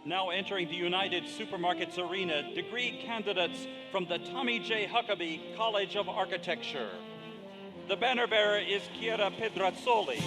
Now entering the United Supermarkets Arena, degree candidates from the Tommy J. Huckabee College of Architecture. The banner bearer is Chiara Pedrazzoli.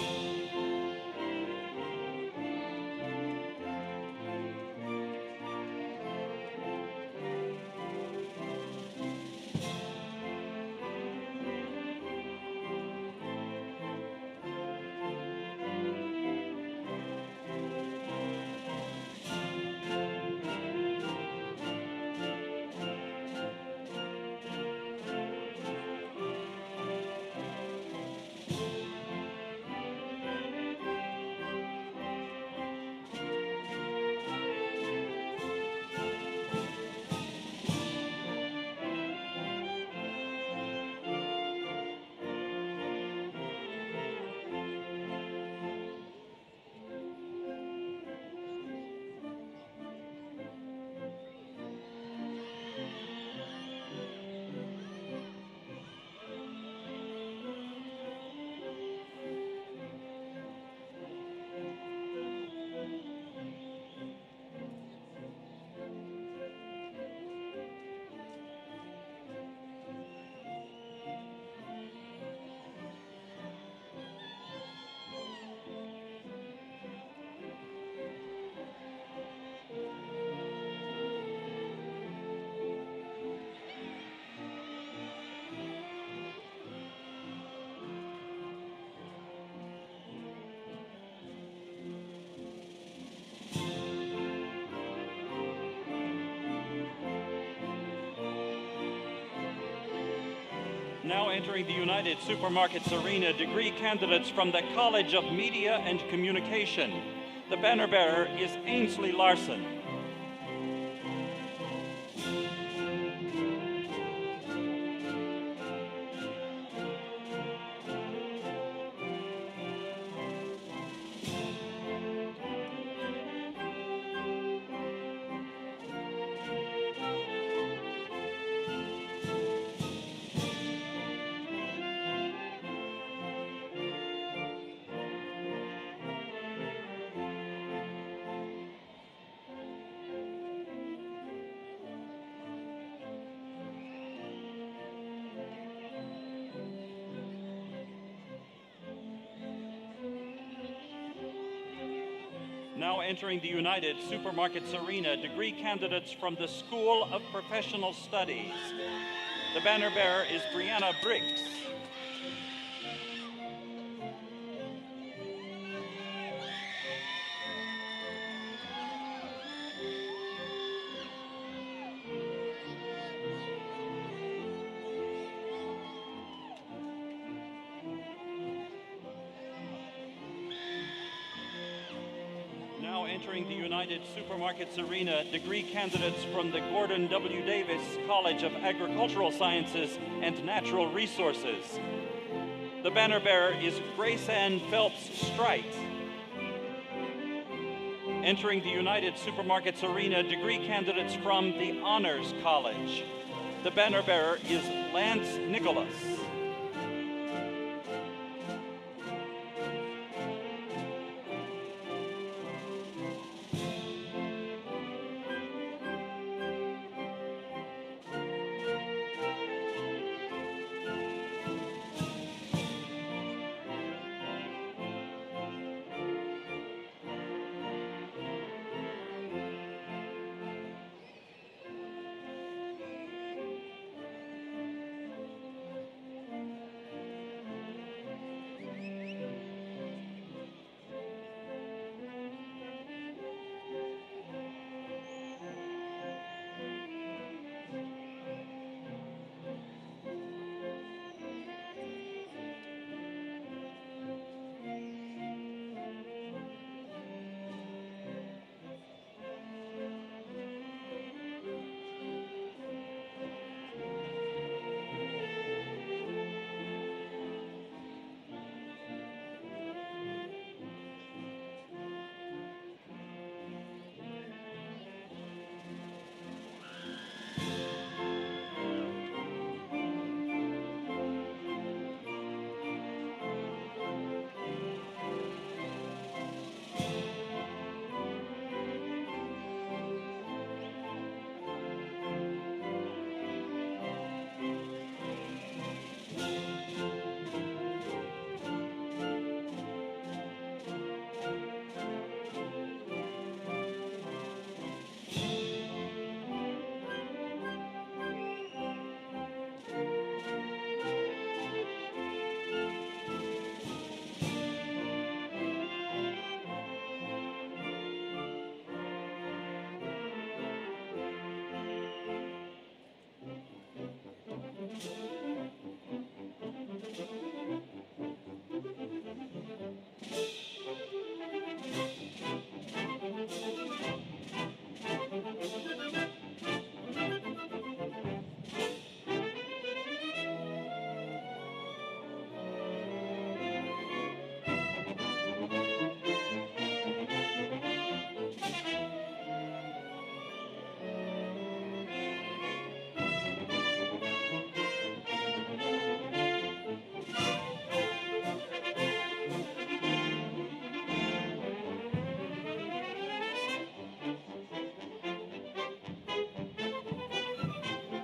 Now entering the United Supermarkets Arena, degree candidates from the College of Media and Communication. The banner bearer is Ainsley Larson. Now entering the United Supermarkets Arena, degree candidates from the School of Professional Studies. The banner bearer is Brianna Briggs. Now entering the United Supermarkets Arena, degree candidates from the Gordon W. Davis College of Agricultural Sciences and Natural Resources. The banner bearer is Grace Ann Phelps Strite. Entering the United Supermarkets Arena, degree candidates from the Honors College. The banner bearer is Lance Nicholas.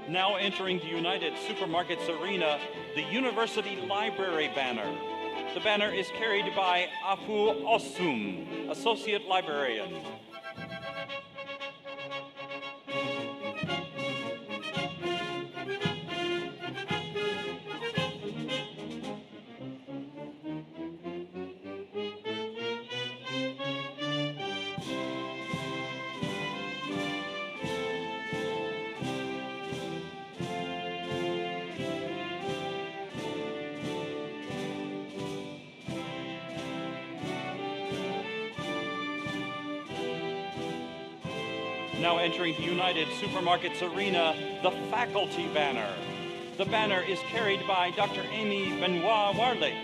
Now entering the United Supermarkets Arena, the University Library banner. The banner is carried by Afu Osum, Associate Librarian. Now entering the United Supermarkets Arena, the faculty banner. The banner is carried by Dr. Amy Benoit Warlick,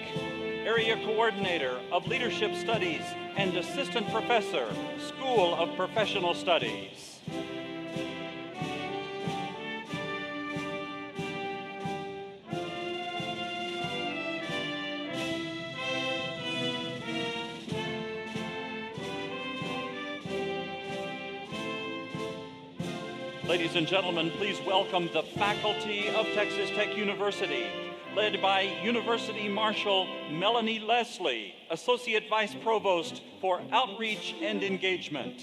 Area Coordinator of Leadership Studies and Assistant Professor, School of Professional Studies. Ladies and gentlemen, please welcome the faculty of Texas Tech University, led by University Marshal Melanie Leslie, Associate Vice Provost for Outreach and Engagement.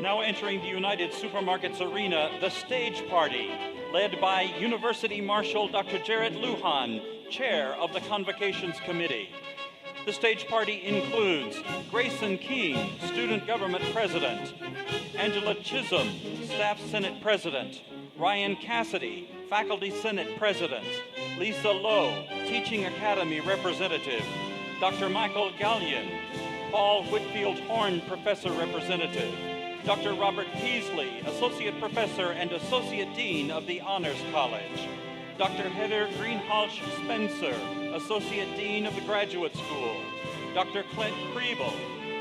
Now entering the United Supermarkets Arena, the stage party, led by University Marshal Dr. Jarrett Lujan, Chair of the Convocations Committee. The stage party includes Grayson King, Student Government President, Angela Chisholm, Staff Senate President, Ryan Cassidy, Faculty Senate President, Lisa Lowe, Teaching Academy Representative, Dr. Michael Gallion, Paul Whitfield Horn Professor Representative, Dr. Robert Peasley, Associate Professor and Associate Dean of the Honors College, Dr. Heather Greenhalgh Spencer, Associate Dean of the Graduate School, Dr. Clint Kriebel,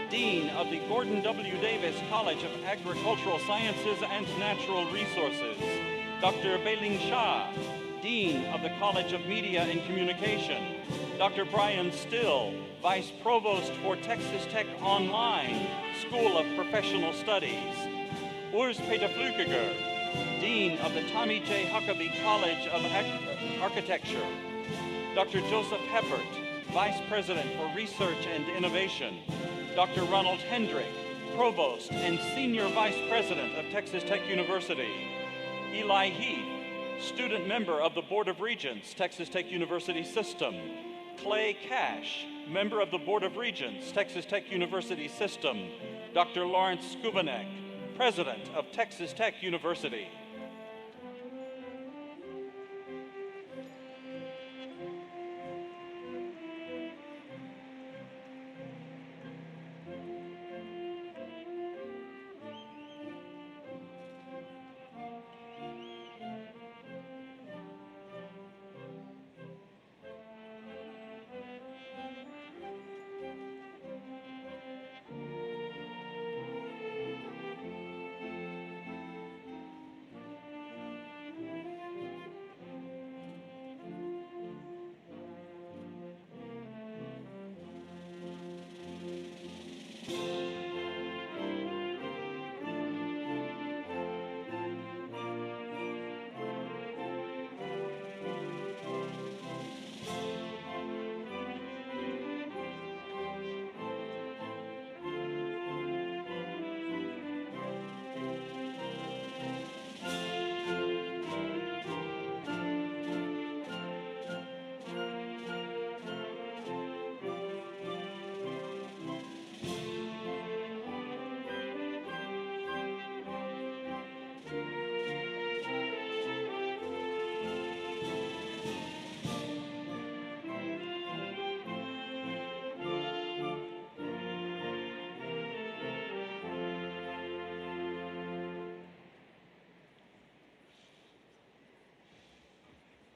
Dean of the Gordon W. Davis College of Agricultural Sciences and Natural Resources, Dr. Bailing Shah, Dean of the College of Media and Communication, Dr. Brian Still, Vice Provost for Texas Tech Online, School of Professional Studies, Urs Peter Flukiger, Dean of the Tommy J. Huckabee College of Architecture, Dr. Joseph Heppert, Vice President for Research and Innovation, Dr. Ronald Hendrick, Provost and Senior Vice President of Texas Tech University, Eli Heath, Student Member of the Board of Regents, Texas Tech University System, Clay Cash, Member of the Board of Regents, Texas Tech University System, Dr. Lawrence Skubanek, President of Texas Tech University.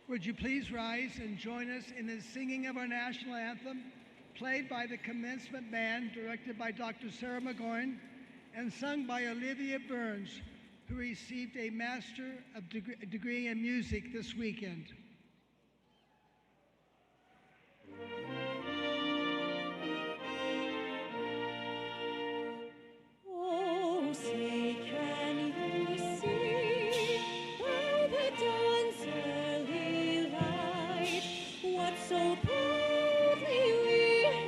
Would you please rise and join us in the singing of our national anthem, played by the Commencement Band, directed by Dr. Sarah McGowan, and sung by Olivia Burns, who received a Master of Degree in Music this weekend. Oh, say can you see by the dawn's early light what so proudly we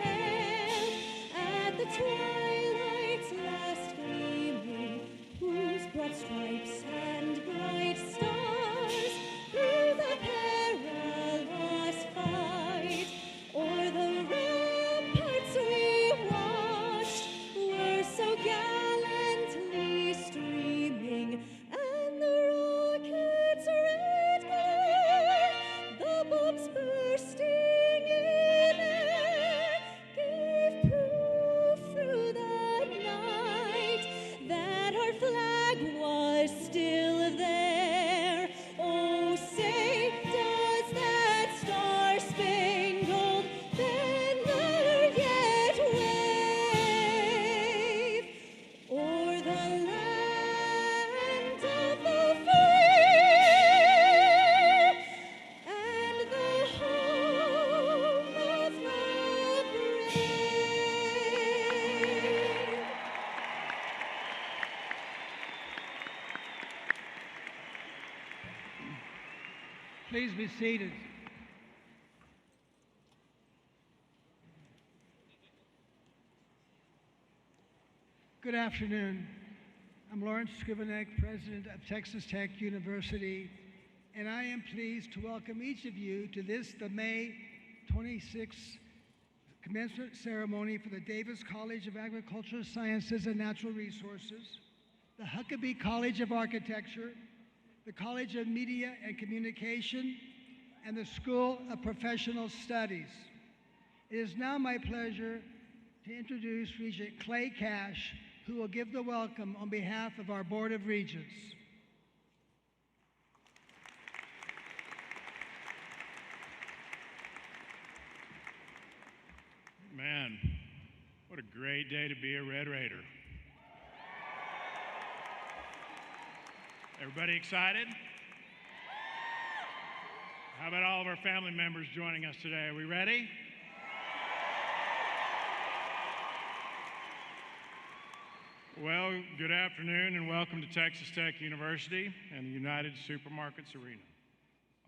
hailed at the twilight's last gleaming, whose broad stripes and bright stars through the perilous fight o'er the ramparts we watched were so gallantly streaming, and the rocket's red glare, the bombs bursting in air, gave proof through the night that our flag was still there. Oh, say, does that star-spangled banner yet wave o'er the land of the free and the home of the brave? Please be seated. Good afternoon. I'm Lawrence Scrivenek, President of Texas Tech University, and I am pleased to welcome each of you to this, the May 26th commencement ceremony for the Davis College of Agricultural Sciences and Natural Resources, the Huckabee College of Architecture, the College of Media and Communication, and the School of Professional Studies. It is now my pleasure to introduce Regent Clay Cash, who will give the welcome on behalf of our Board of Regents. Man, what a great day to be a Red Raider. Everybody excited? How about all of our family members joining us today? Are we ready? Well, good afternoon and welcome to Texas Tech University and the United Supermarkets Arena.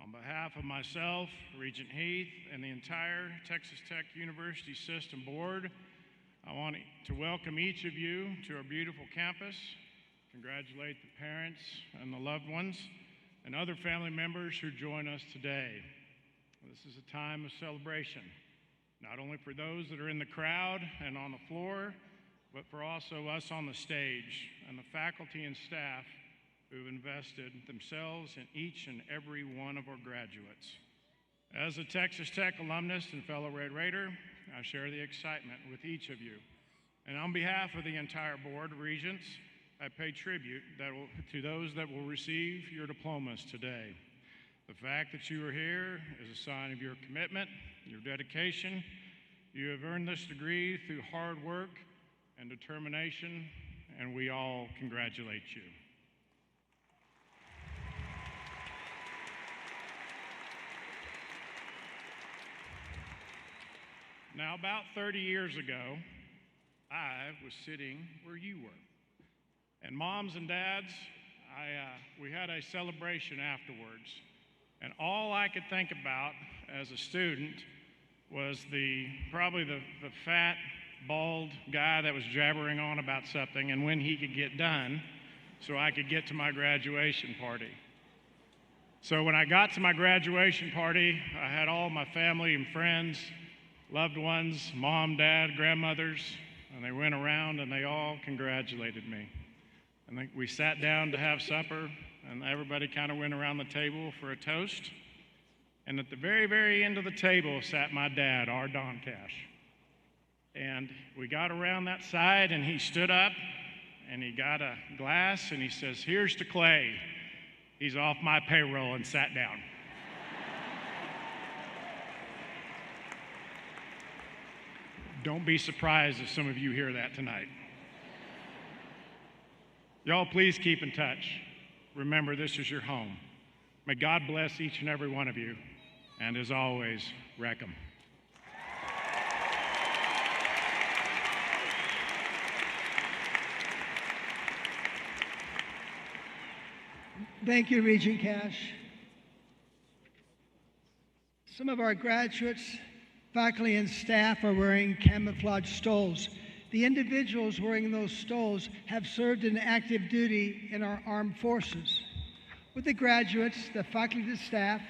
On behalf of myself, Regent Heath, and the entire Texas Tech University System Board, I want to welcome each of you to our beautiful campus, congratulate the parents and the loved ones and other family members who join us today. This is a time of celebration, not only for those that are in the crowd and on the floor, but for also us on the stage and the faculty and staff who've invested themselves in each and every one of our graduates. As a Texas Tech alumnus and fellow Red Raider, I share the excitement with each of you. And on behalf of the entire Board of Regents, I pay tribute to those that will receive your diplomas today. The fact that you are here is a sign of your commitment, your dedication. You have earned this degree through hard work and determination, and we all congratulate you. Now, about 30 years ago, I was sitting where you were. And moms and dads, we had a celebration afterwards. And all I could think about as a student was probably the fat, bald guy that was jabbering on about something and when he could get done so I could get to my graduation party. So when I got to my graduation party, I had all my family and friends, loved ones, mom, dad, grandmothers, and they went around and they all congratulated me. And we sat down to have supper, and everybody kind of went around the table for a toast. And at the very, very end of the table sat my dad, our Don Cash. And we got around that side, and he stood up, and he got a glass, and he says, "Here's to Clay. He's off my payroll," and sat down. Don't be surprised if some of you hear that tonight. Y'all, please keep in touch. Remember, this is your home. May God bless each and every one of you. And as always, wreck 'em. Thank you, Regent Cash. Some of our graduates, faculty, and staff are wearing camouflage stoles. The individuals wearing those stoles have served in active duty in our armed forces. With the graduates, the faculty, the staff,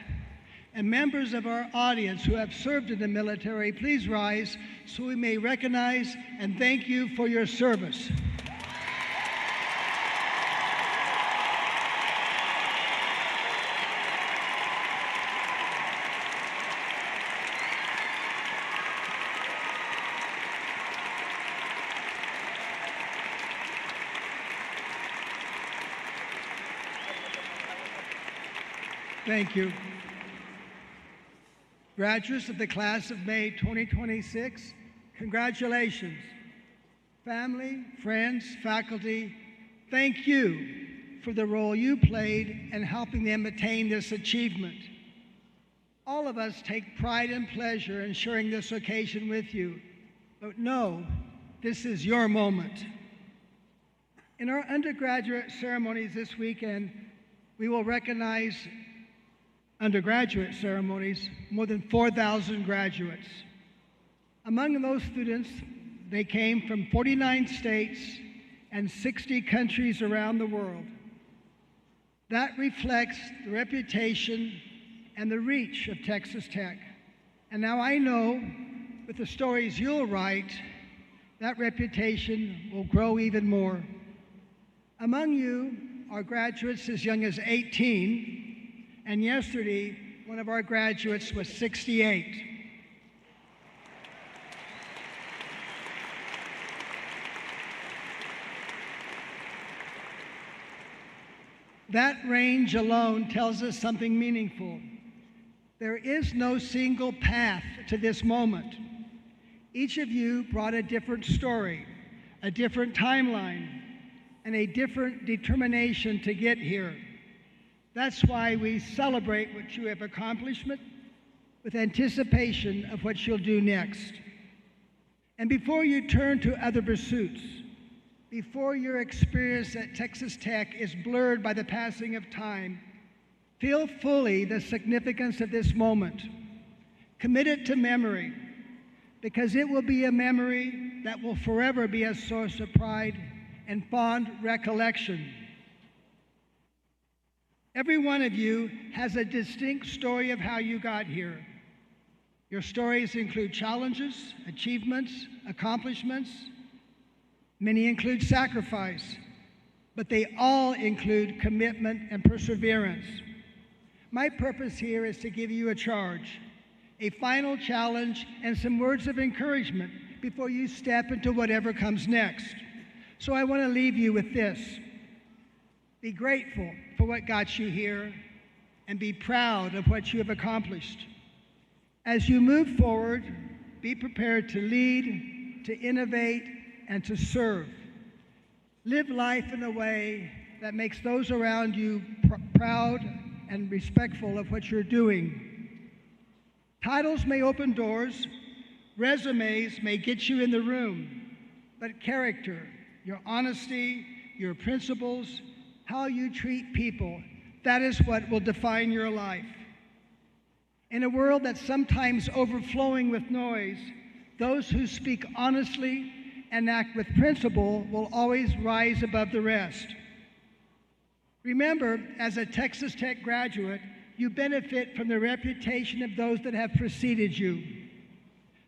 and members of our audience who have served in the military, please rise so we may recognize and thank you for your service. Thank you. Graduates of the class of May 2026, congratulations. Family, friends, faculty, thank you for the role you played in helping them attain this achievement. All of us take pride and pleasure in sharing this occasion with you, but know this is your moment. In our undergraduate ceremonies this weekend, we will recognize undergraduate ceremonies, more than 4,000 graduates. Among those students, they came from 49 states and 60 countries around the world. That reflects the reputation and the reach of Texas Tech. And now I know, with the stories you'll write, that reputation will grow even more. Among you are graduates as young as 18, and yesterday, one of our graduates was 68. That range alone tells us something meaningful. There is no single path to this moment. Each of you brought a different story, a different timeline, and a different determination to get here. That's why we celebrate what you have accomplished with anticipation of what you'll do next. And before you turn to other pursuits, before your experience at Texas Tech is blurred by the passing of time, feel fully the significance of this moment. Commit it to memory, because it will be a memory that will forever be a source of pride and fond recollection. Every one of you has a distinct story of how you got here. Your stories include challenges, achievements, accomplishments. Many include sacrifice, but they all include commitment and perseverance. My purpose here is to give you a charge, a final challenge, and some words of encouragement before you step into whatever comes next. So I want to leave you with this. Be grateful for what got you here, and be proud of what you have accomplished. As you move forward, be prepared to lead, to innovate, and to serve. Live life in a way that makes those around you proud and respectful of what you're doing. Titles may open doors, resumes may get you in the room, but character, your honesty, your principles, how you treat people, that is what will define your life. In a world that's sometimes overflowing with noise, those who speak honestly and act with principle will always rise above the rest. Remember, as a Texas Tech graduate, you benefit from the reputation of those that have preceded you.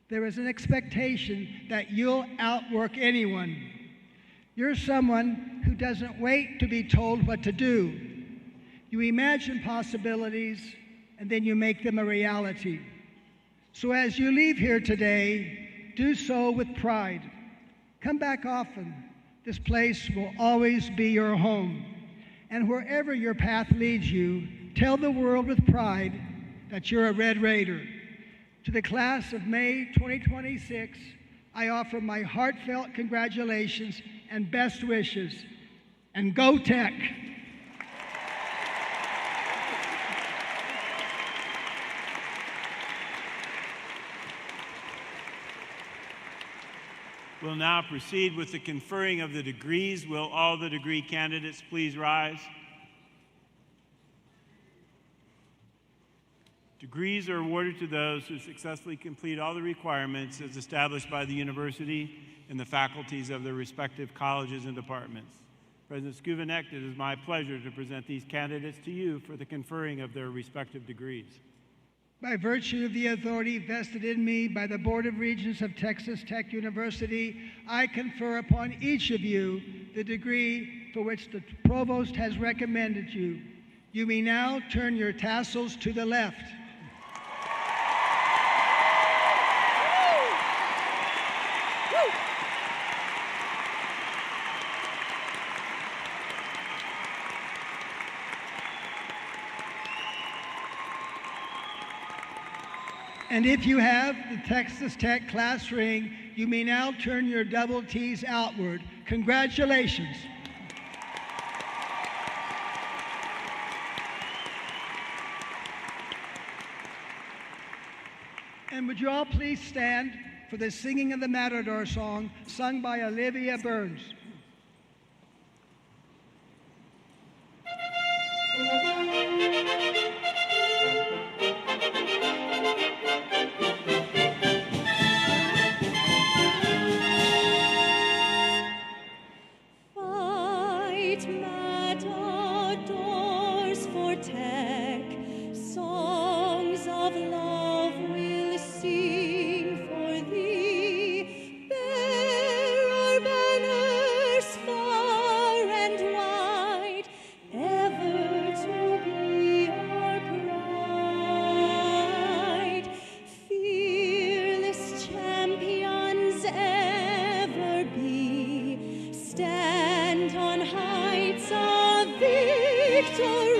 There is an expectation that you'll outwork anyone. You're someone who doesn't wait to be told what to do. You imagine possibilities, and then you make them a reality. So as you leave here today, do so with pride. Come back often. This place will always be your home. And wherever your path leads you, tell the world with pride that you're a Red Raider. To the class of May 2026, I offer my heartfelt congratulations and best wishes. And go Tech! We'll now proceed with the conferring of the degrees. Will all the degree candidates please rise? Degrees are awarded to those who successfully complete all the requirements as established by the university and the faculties of their respective colleges and departments. President Skuvenek, it is my pleasure to present these candidates to you for the conferring of their respective degrees. By virtue of the authority vested in me by the Board of Regents of Texas Tech University, I confer upon each of you the degree for which the Provost has recommended you. You may now turn your tassels to the left. And if you have the Texas Tech class ring, you may now turn your double T's outward. Congratulations. And would you all please stand for the singing of the Matador song sung by Olivia Burns. Fight, matadors for Tech, songs of love we'll sing for thee. Bear our banners far and wide, ever to be our pride. Fearless champions ever be, stand on heights of victory,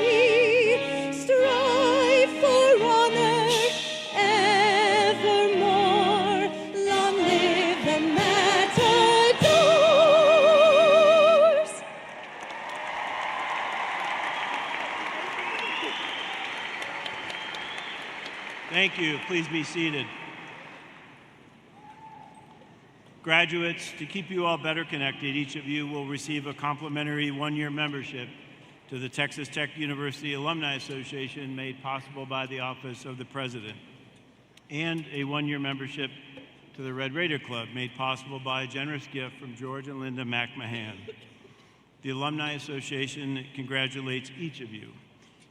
strive for honor evermore. Long live the matadors! Thank you. Please be seated. Graduates, to keep you all better connected, each of you will receive a complimentary one-year membership to the Texas Tech University Alumni Association made possible by the Office of the President, and a one-year membership to the Red Raider Club made possible by a generous gift from George and Linda McMahon. The Alumni Association congratulates each of you.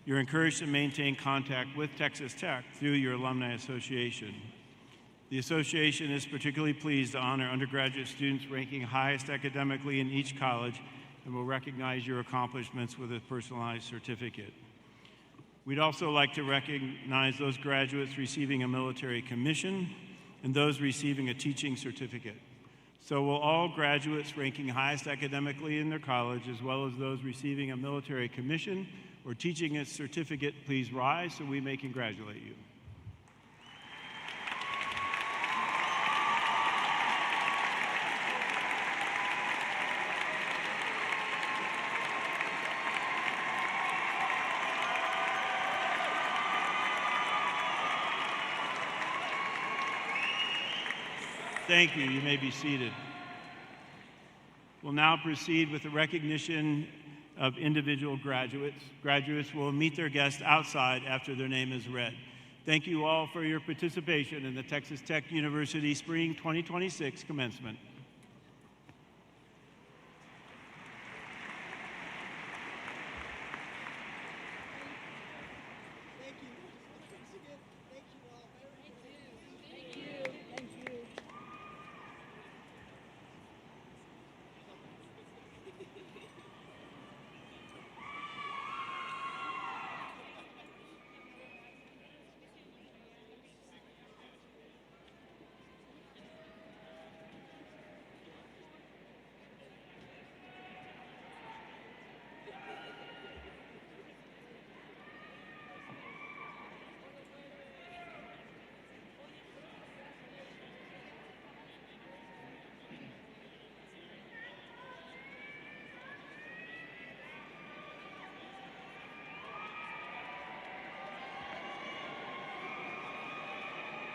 You're encouraged to maintain contact with Texas Tech through your Alumni Association. The association is particularly pleased to honor undergraduate students ranking highest academically in each college and will recognize your accomplishments with a personalized certificate. We'd also like to recognize those graduates receiving a military commission and those receiving a teaching certificate. So will all graduates ranking highest academically in their college, as well as those receiving a military commission or teaching a certificate, please rise so we may congratulate you. Thank you. You may be seated. We'll now proceed with the recognition of individual graduates. Graduates will meet their guests outside after their name is read. Thank you all for your participation in the Texas Tech University Spring 2026 Commencement.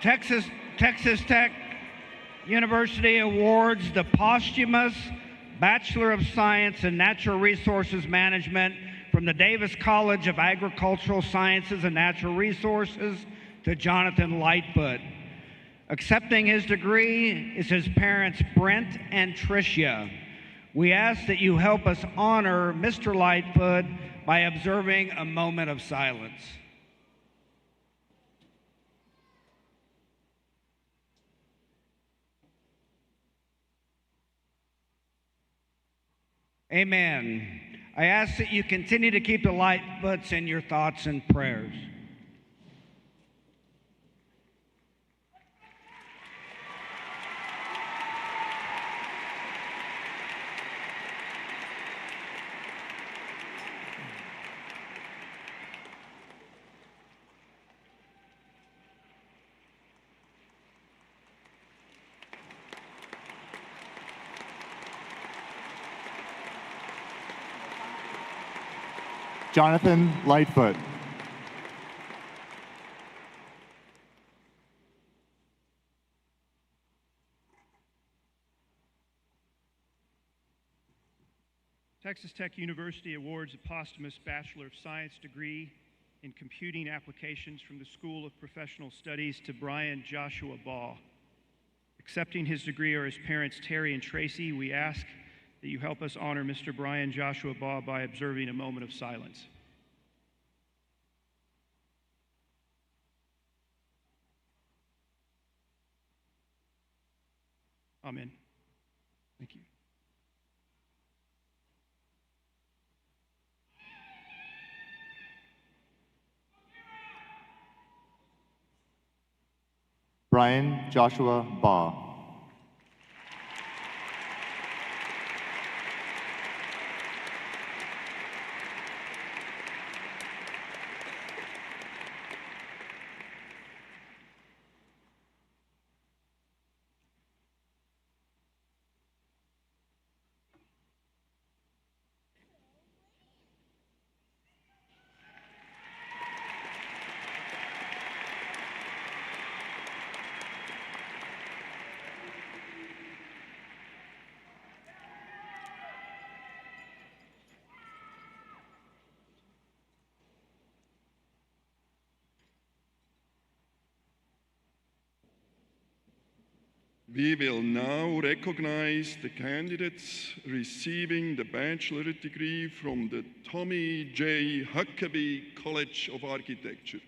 Texas Tech University awards the posthumous Bachelor of Science in Natural Resources Management from the Davis College of Agricultural Sciences and Natural Resources to Jonathan Lightfoot. Accepting his degree is his parents, Brent and Tricia. We ask that you help us honor Mr. Lightfoot by observing a moment of silence. Amen. I ask that you continue to keep the Lightfoots in your thoughts and prayers. Jonathan Lightfoot. Texas Tech University awards a posthumous Bachelor of Science degree in Computing Applications from the School of Professional Studies to Brian Joshua Baugh. Accepting his degree are his parents, Terry and Tracy. We ask that you help us honor Mr. Brian Joshua Baugh by observing a moment of silence. Amen. Thank you. Brian Joshua Baugh. We will now recognize the candidates receiving the bachelorate degree from the Tommy J. Huckabee College of Architecture.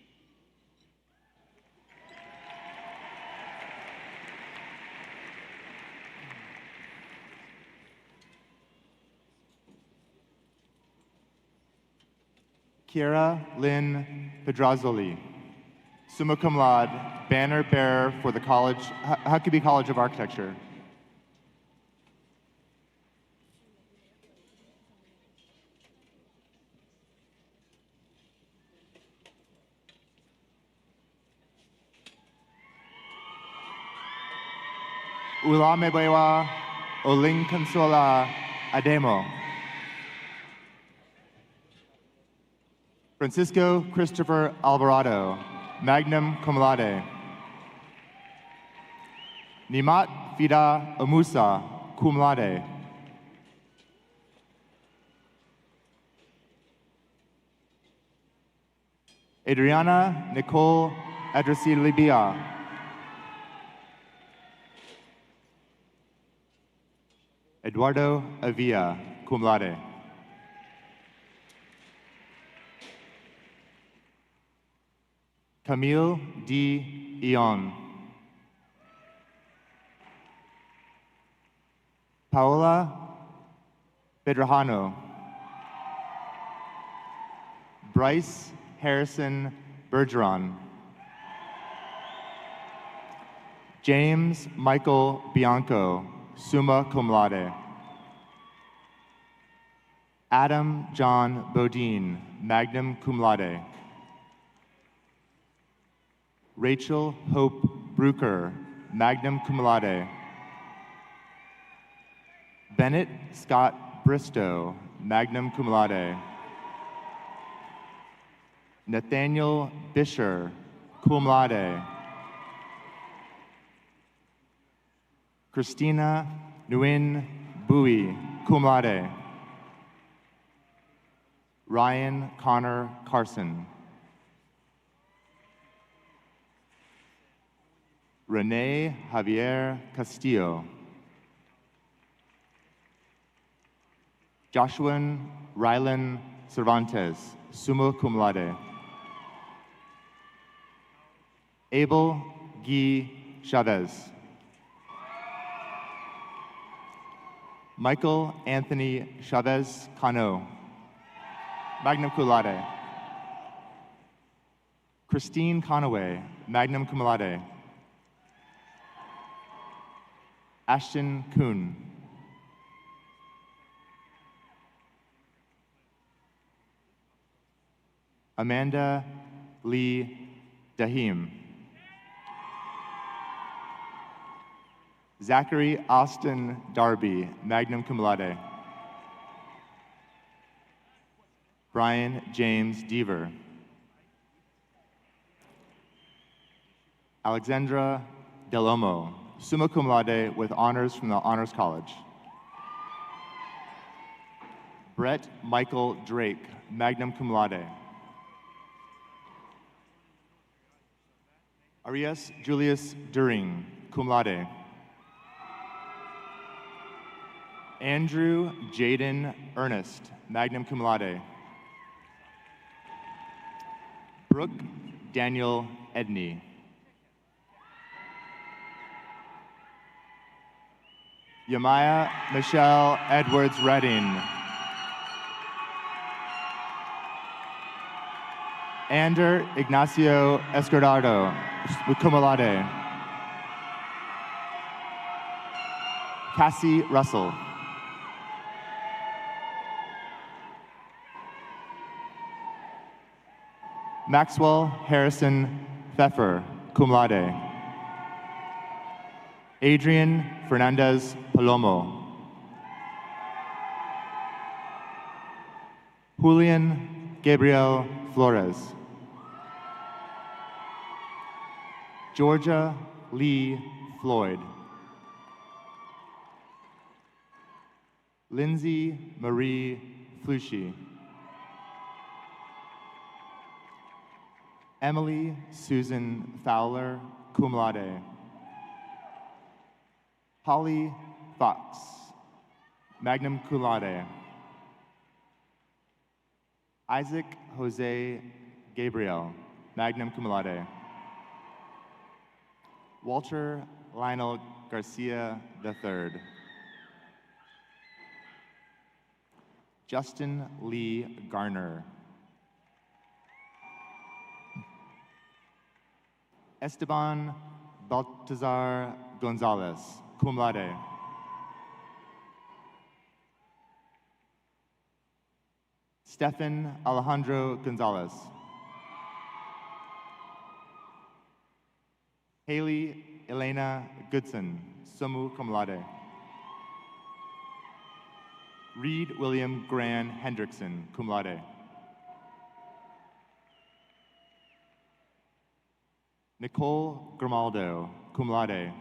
Kiera Lynn Pedrazzoli, summa cum laude, banner bearer for the Huckabee College of Architecture. Ulamebewa Olinkansola Ademo. Francisco Christopher Alvarado, magnum cum laude. Nimat Fida Amusa, cum laude. Adriana Nicole Adrasilibia. Eduardo Avila, cum laude. Camille D. Ion. Paola Bedrajano. Bryce Harrison Bergeron. James Michael Bianco, summa cum laude. Adam John Bodine, magnum cum laude. Rachel Hope Brucker, magnum cum laude. Bennett Scott Bristow, magnum cum laude. Nathaniel Bisher, cum laude. Christina Nguyen Bui, cum laude. Ryan Connor Carson. Renee Javier Castillo. Joshua Rylan Cervantes, summa cum laude. Abel Guy Chavez. Michael Anthony Chavez Cano, magna cum laude. Christine Conaway, magna cum laude. Ashton Kuhn. Amanda Lee Dahim. Zachary Austin Darby, magna cum laude. Brian James Deaver. Alexandra Delomo, summa cum laude with honors from the Honors College. Brett Michael Drake, magna cum laude. Arias Julius During, cum laude. Andrew Jaden Ernest, magna cum laude. Brooke Daniel Edney. Yamaya Michelle Edwards Redding. Ander Ignacio Escardado, cum laude. Cassie Russell. Maxwell Harrison Pfeffer, cum laude. Adrian Fernandez Palomo. Julian Gabriel Flores. Georgia Lee Floyd. Lindsay Marie Flushy. Emily Susan Fowler, cum laude. Holly Fox, magna cum laude. Isaac Jose Gabriel, magna cum laude. Walter Lionel Garcia III. Justin Lee Garner. Esteban Baltazar Gonzalez, cum laude. Stefan Alejandro Gonzalez. Haley Elena Goodson, summa cum laude. Reed William Gran Hendrickson, cum laude. Nicole Grimaldo, cum laude.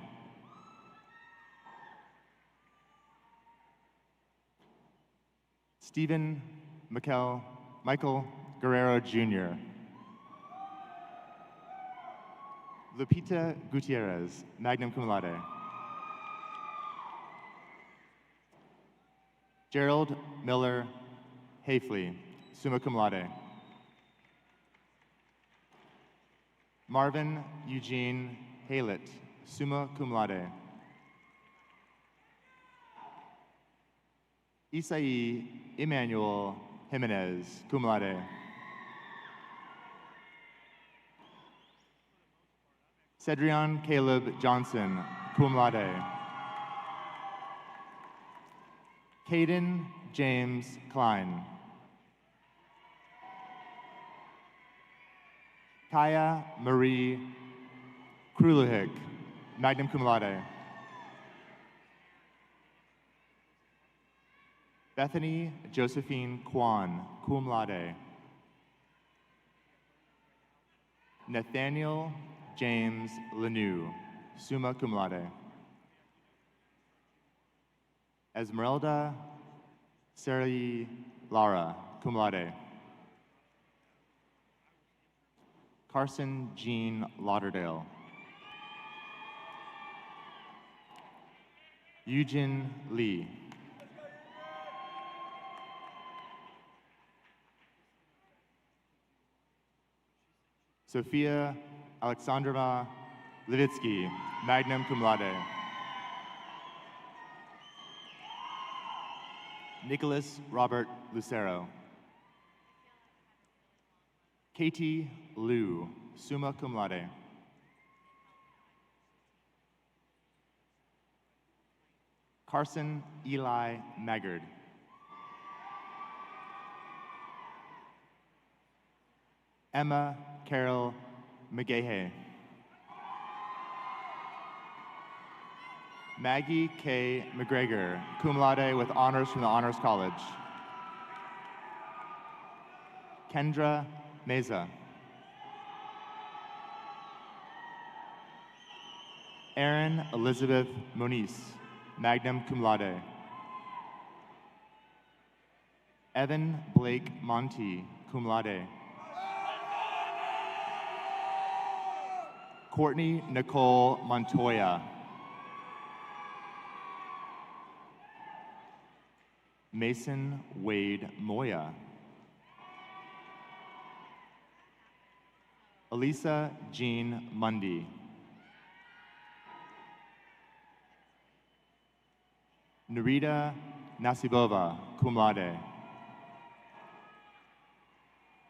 Stephen Michael Guerrero Jr. Lupita Gutierrez, magna cum laude. Gerald Miller Hafley, summa cum laude. Marvin Eugene Haylett, summa cum laude. Isai Emmanuel Jimenez, cum laude. Cedrion Caleb Johnson, cum laude. Caden James Klein. Kaya Marie Kruluhik, magna cum laude. Bethany Josephine Kwan, cum laude. Nathaniel James Lanou, summa cum laude. Esmeralda Seri Lara, cum laude. Carson Jean Lauderdale. Eugene Lee. Sophia Alexandrova Levitsky, magna cum laude. Nicholas Robert Lucero. Katie Liu, summa cum laude. Carson Eli Maggard. Emma Carol McGahay. Maggie K. McGregor, cum laude with honors from the Honors College. Kendra Meza. Erin Elizabeth Moniz, magna cum laude. Evan Blake Monty, cum laude. Courtney Nicole Montoya. Mason Wade Moya. Elisa Jean Mundy. Narita Nasibova, cum laude.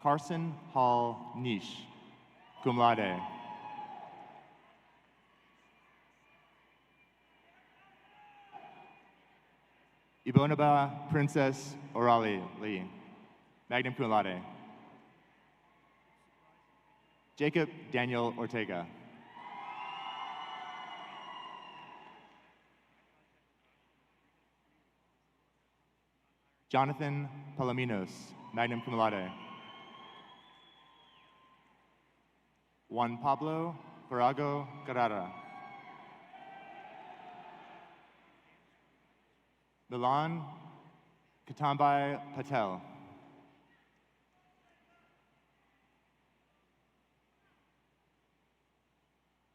Carson Hall Nish, cum laude. Ibonaba Princess Orali Lee, magna cum laude. Jacob Daniel Ortega. Jonathan Palominos, magna cum laude. Juan Pablo Farago Carrara. Milan Katambai Patel.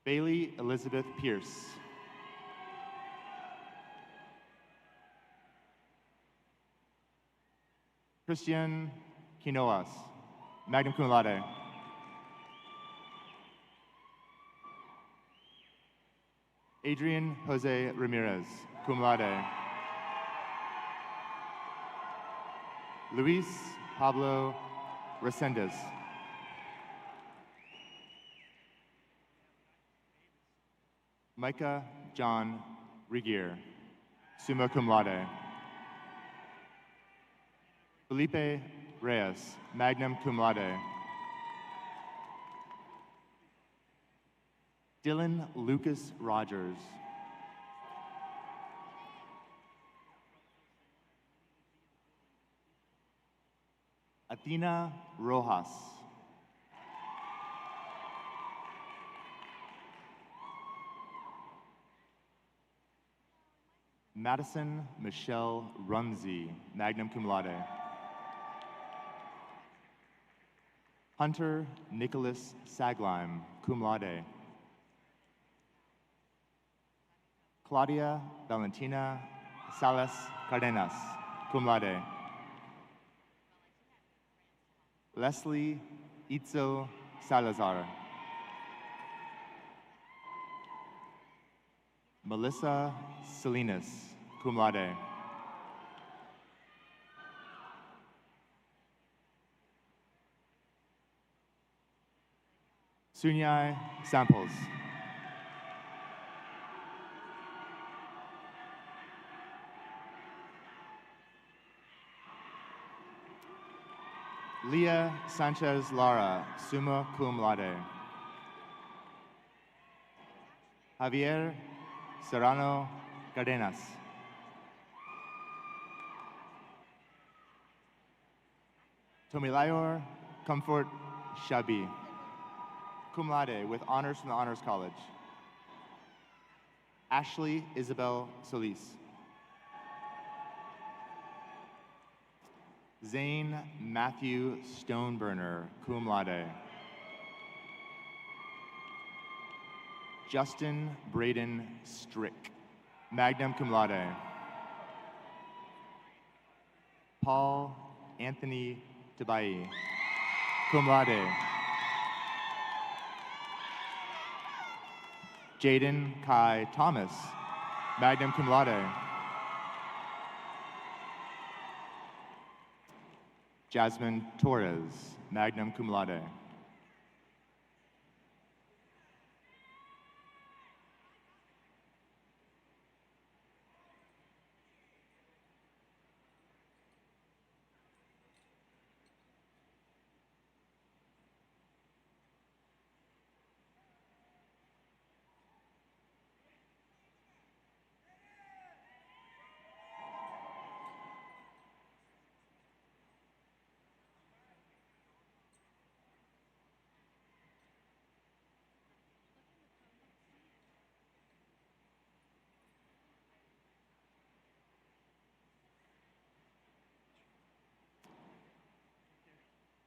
Bailey Elizabeth Pierce. Christian Quinoas, magna cum laude. Adrian Jose Ramirez, cum laude. Luis Pablo Resendez. Micah John Regier, summa cum laude. Felipe Reyes, magna cum laude. Dylan Lucas Rogers. Athena Rojas. Madison Michelle Rumsey, magna cum laude. Hunter Nicholas Saglime, cum laude. Claudia Valentina Salas Cardenas, cum laude. Leslie Itzo Salazar. Melissa Salinas, cum laude. Sunyai Samples. Leah Sanchez Lara, summa cum laude. Javier Serrano Cardenas. Tomilayor Comfort Shabi, cum laude with honors from the Honors College. Ashley Isabel Solis. Zane Matthew Stoneburner, cum laude. Justin Braden Strick, magna cum laude. Paul Anthony Tabai, cum laude. Jaden Kai Thomas, magna cum laude. Jasmine Torres, magna cum laude.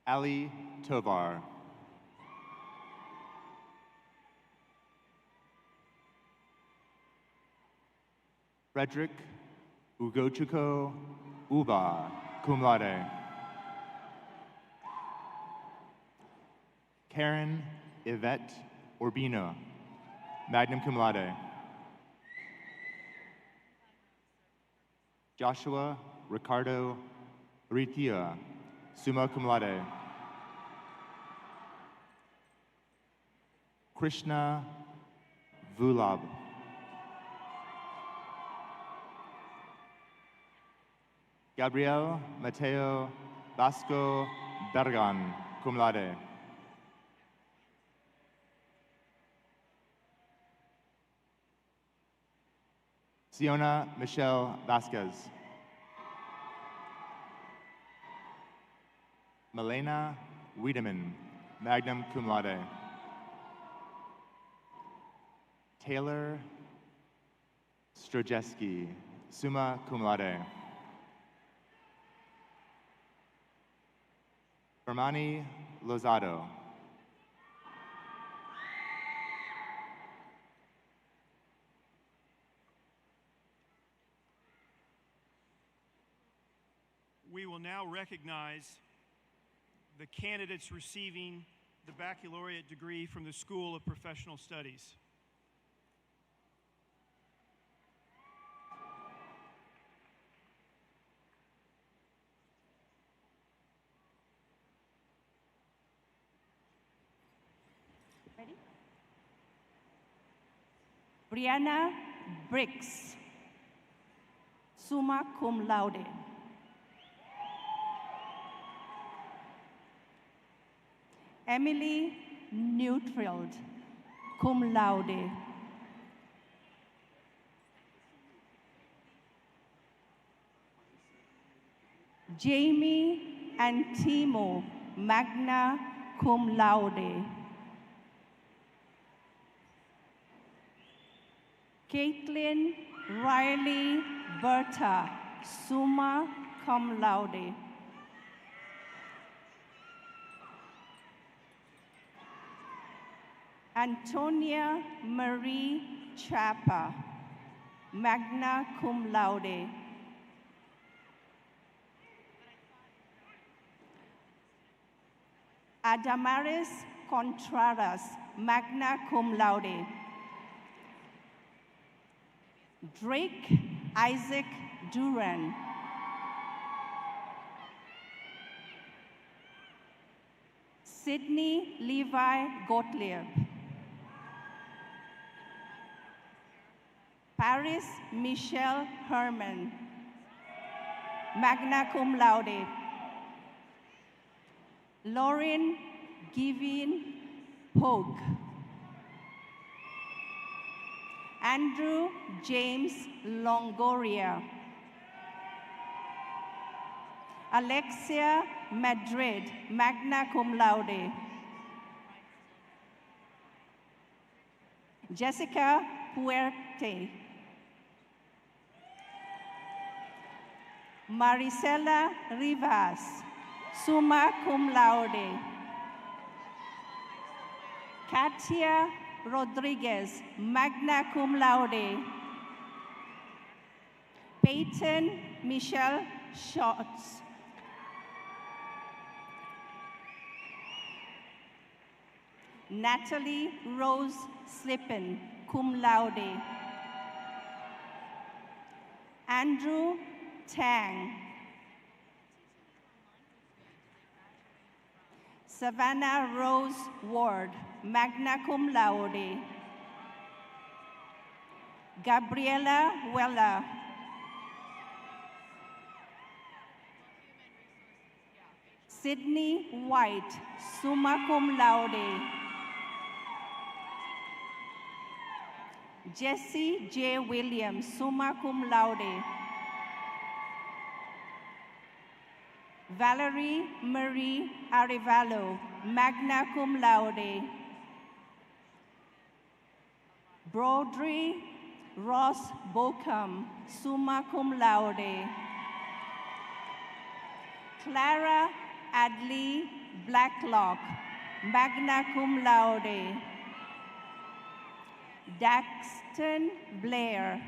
Ali Tovar. Frederick Ugochukwu Uba, cum laude. Karen Yvette Urbino, magna cum laude. Joshua Ricardo Ritia, summa cum laude. Krishna Vulab. Gabriel Mateo Vasco Bergan, cum laude. Siona Michelle Vasquez. Milena Wiedemann, magna cum laude. Taylor Strojeski, summa cum laude. Hermani Lozado. We will now recognize the candidates receiving the baccalaureate degree from the School of Professional Studies. Ready? Brianna Briggs, summa cum laude. Emily Neutfield, cum laude. Jamie and Timo, magna cum laude. Caitlin Riley Berta, summa cum laude. Antonia Marie Chapa, magna cum laude. Adamaris Contreras, magna cum laude. Drake Isaac Duran. Sydney Levi Gottlieb. Paris Michelle Herman, magna cum laude. Lauren Givin Hogue. Andrew James Longoria. Alexia Madrid, magna cum laude. Jessica Puerte. Maricela Rivas, summa cum laude. Katia Rodriguez, magna cum laude. Peyton Michelle Schotz. Natalie Rose Slippen, cum laude. Andrew Tang. Savannah Rose Ward, magna cum laude. Gabriela Weller. Sydney White, summa cum laude. Jesse J. Williams, summa cum laude. Valerie Marie Arevalo, magna cum laude. Brodry Ross Bocum, summa cum laude. Clara Adley Blacklock, magna cum laude. Daxton Blair.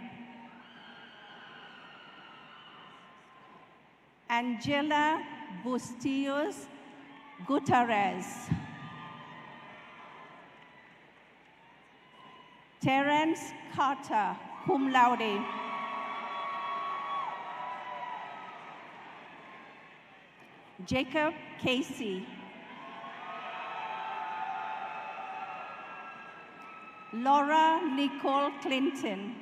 Angela Bustillos Gutierrez. Terence Carter, cum laude. Jacob Casey. Laura Nicole Clinton.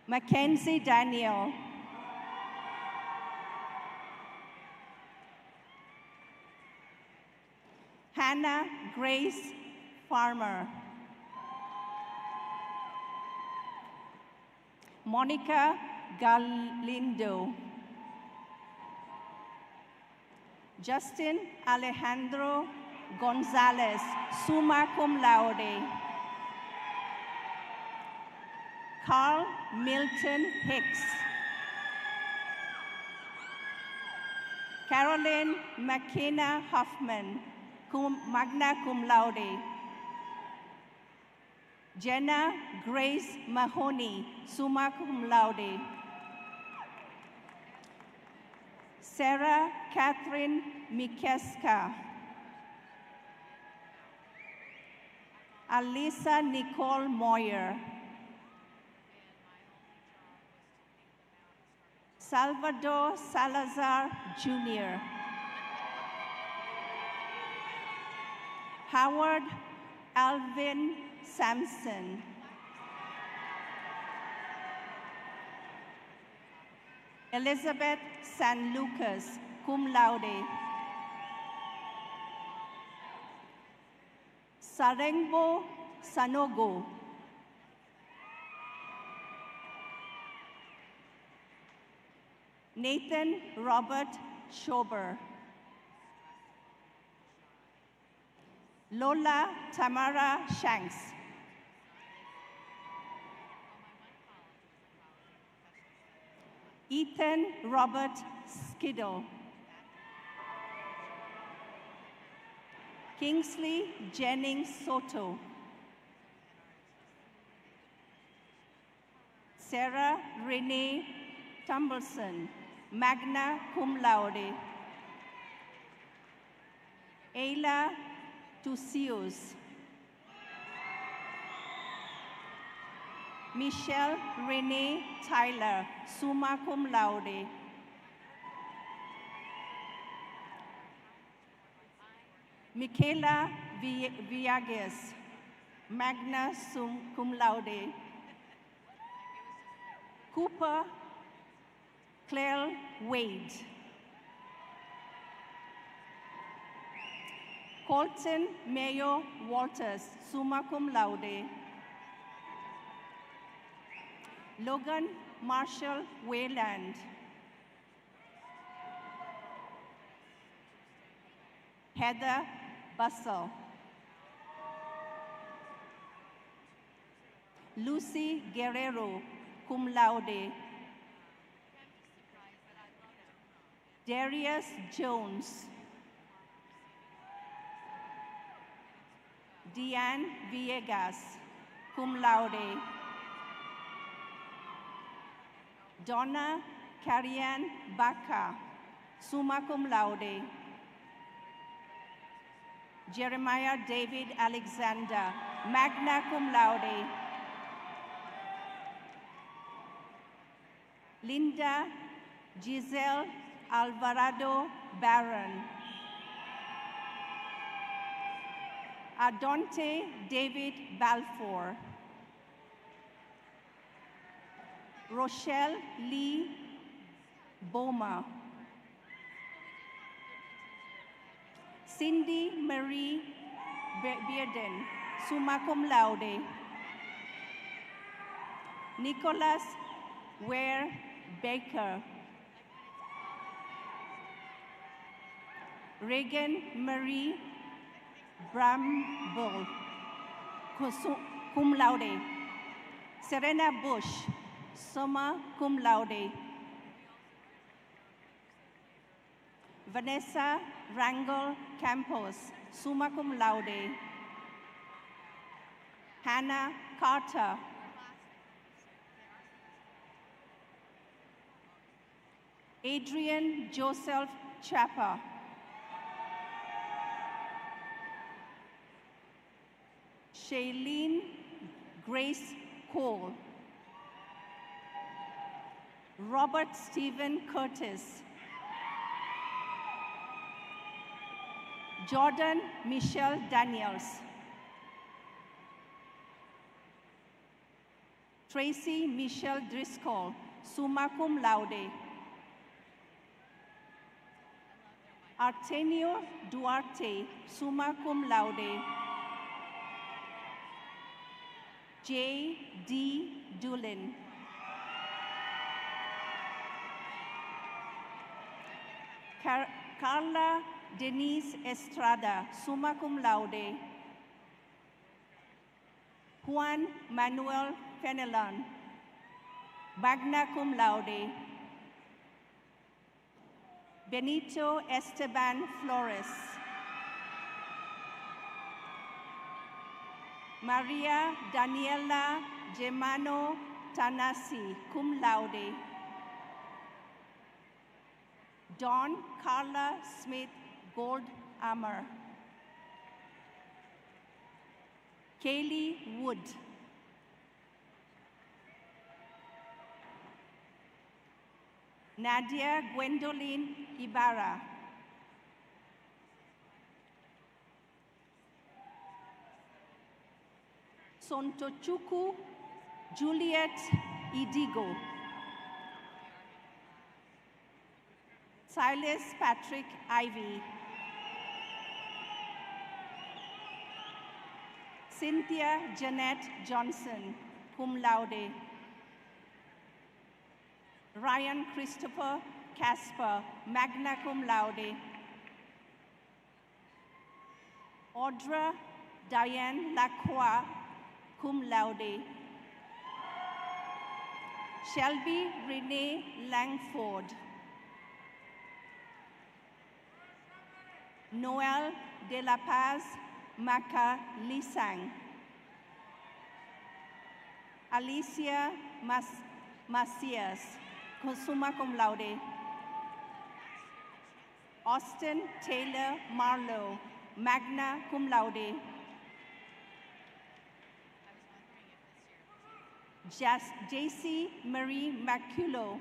Mackenzie Daniel. Hannah Grace Farmer. Monica Galindo. Justin Alejandro Gonzalez, summa cum laude. Carl Milton Hicks. Carolyn McKenna Huffman, magna cum laude. Jenna Grace Mahoney, summa cum laude. Sarah Catherine Mikeska. Alisa Nicole Moyer. Salvador Salazar Jr. Howard Alvin Sampson. Elizabeth San Lucas, cum laude. Sarengbo Sanogo. Nathan Robert Schober. Lola Tamara Shanks. Ethan Robert Skiddle. Kingsley Jennings Soto. Sarah Renee Tumbleson, magna cum laude. Ayla Tusius. Michelle Renee Tyler, summa cum laude. Michaela Villages, magna cum laude. Cooper Claire Wade. Colton Mayo Walters, summa cum laude. Logan Marshall Wayland. Heather Bussell. Lucy Guerrero, cum laude. Darius Jones. Deanne Villegas, cum laude. Donna Carrian Baca, summa cum laude. Jeremiah David Alexander, magna cum laude. Linda Giselle Alvarado Barron. Adonte David Balfour. Rochelle Lee Boma. Cindy Marie Bearden, summa cum laude. Nicholas Ware Baker. Reagan Marie Bramble, cum laude. Serena Bush, summa cum laude. Vanessa Rangel Campos, summa cum laude. Hannah Carter. Adrian Joseph Chapa. Shailene Grace Cole. Robert Stephen Curtis. Jordan Michelle Daniels. Tracy Michelle Driscoll, summa cum laude. Artenio Duarte, summa cum laude. J. D. Doolin. Carla Denise Estrada, summa cum laude. Juan Manuel Fenelon, magna cum laude. Benito Esteban Flores. Maria Daniela Germano Tanasi, cum laude. Dawn Carla Smith Gold Armor. Kaylee Wood. Nadia Gwendolyn Ibarra. Sontochukwu Juliet Idigo. Silas Patrick Ivy. Cynthia Jeanette Johnson, cum laude. Ryan Christopher Casper, magna cum laude. Audra Diane Lacroix, cum laude. Shelby Renee Langford. Noel de la Paz Maca Lisang. Alicia Macias, summa cum laude. Austin Taylor Marlowe, magna cum laude. J.C. Marie Maculo.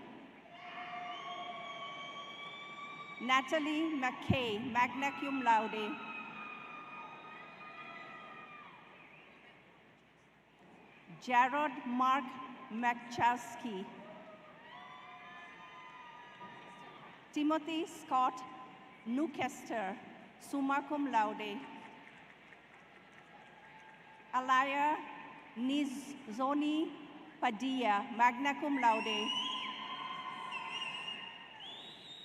Natalie McKay, magna cum laude. Jarrod Mark McChaskey. Timothy Scott Newcastle, summa cum laude. Alaya Nizoni Padilla, magna cum laude.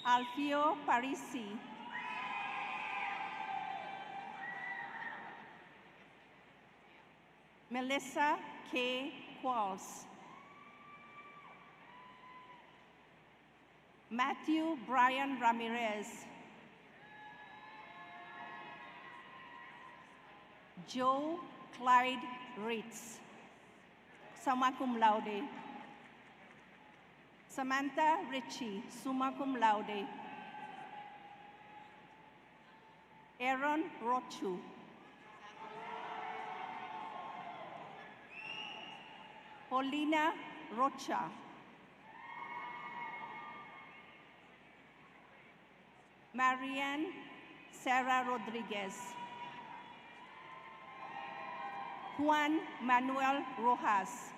Alfio Parisi. Melissa K. Qualls. Matthew Brian Ramirez, Joe Clyde Ritz, summa cum laude. Samantha Ritchie, summa cum laude. Aaron Rochu, Paulina Rocha, Marianne Sarah Rodriguez, Juan Manuel Rojas,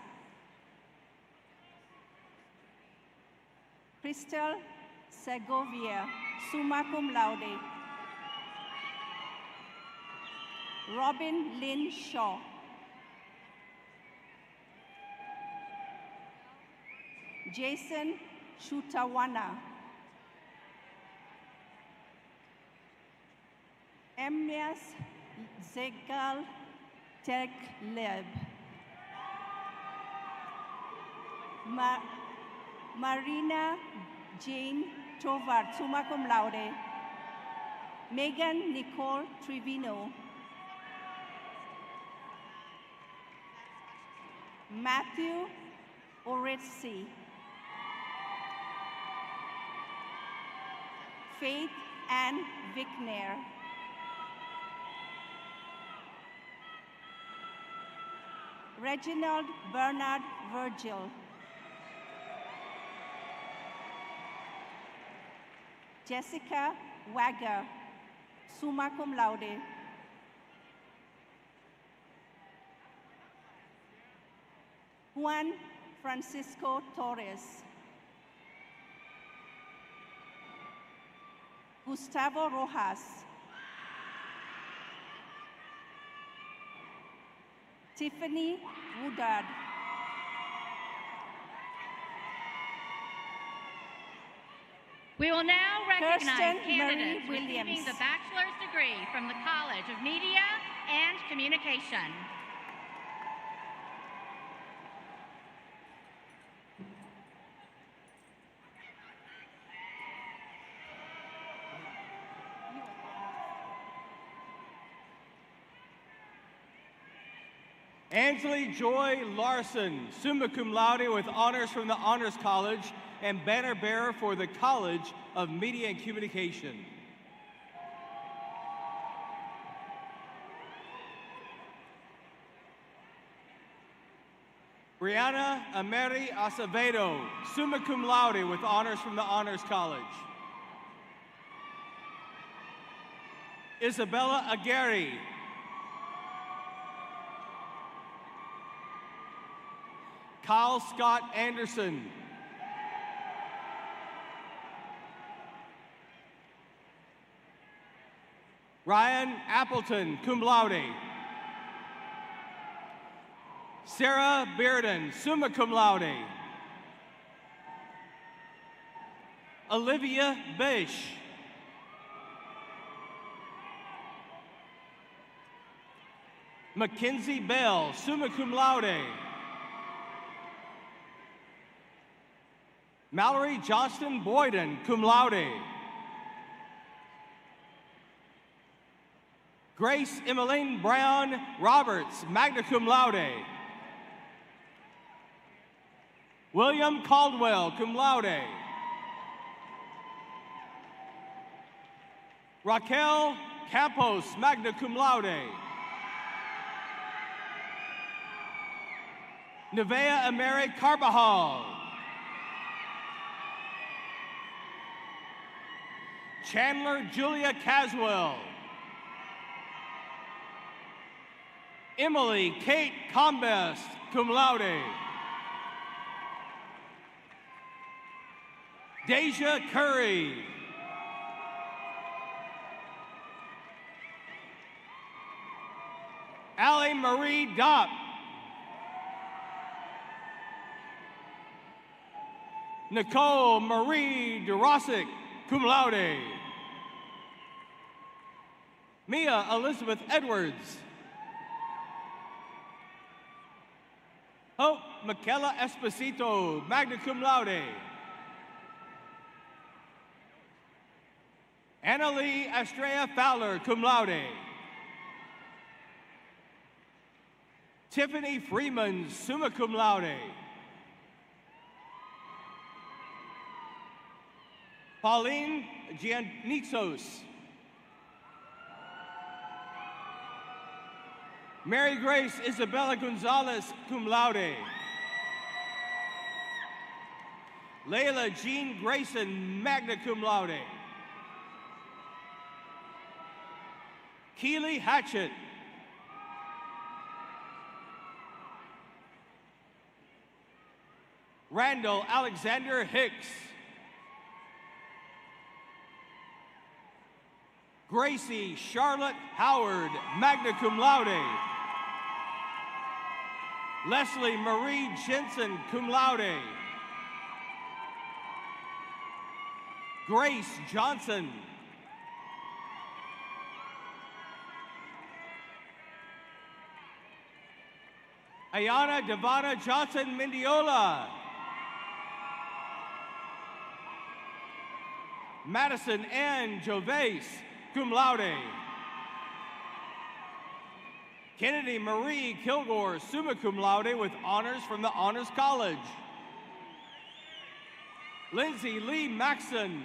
Crystal Segovia, summa cum laude. Robin Lynn Shaw, Jason Shutawana, Emnias Zegal Tekleb, Marina Jane Tovar, summa cum laude. Megan Nicole Trevino, Matthew Oretsi, Faith Ann Vickner, Reginald Bernard Virgil, Jessica Wagger, summa cum laude. Juan Francisco Torres, Gustavo Rojas, Tiffany Woodard, We will now recognize Kirsten candidates Marie receiving Williams. the bachelor's degree from the College of Media and Communication. Angeli Joy Larson, summa cum laude with honors from the Honors College and banner bearer for the College of Media and Communication. Brianna Ameri Acevedo, summa cum laude with honors from the Honors College. Isabella Aguirre, Kyle Scott Anderson, Ryan Appleton, cum laude. Sarah Bearden, summa cum laude. Olivia Bish. Mackenzie Bell, summa cum laude. Mallory Johnston Boyden, cum laude. Grace Emmeline Brown Roberts, magna cum laude. William Caldwell, cum laude. Raquel Campos, magna cum laude. Nevea Ameri Carbajal. Chandler Julia Caswell. Emily Kate Combest, cum laude. Deja Curry. Allie Marie Dopp. Nicole Marie DeRosick, cum laude. Mia Elizabeth Edwards. Hope Michaela Esposito, magna cum laude. Annalie Estrella Fowler, cum laude. Tiffany Freeman, summa cum laude. Pauline Giannitsos. Mary Grace Isabella Gonzalez, cum laude. Layla Jean Grayson, magna cum laude. Keely Hatchett. Randall Alexander Hicks. Gracie Charlotte Howard, magna cum laude. Leslie Marie Jensen, cum laude. Grace Johnson. Ayana Devana Johnson Mendiola. Madison Ann Joves, cum laude. Kennedy Marie Kilgore, summa cum laude with honors from the Honors College. Lindsay Lee Maxson.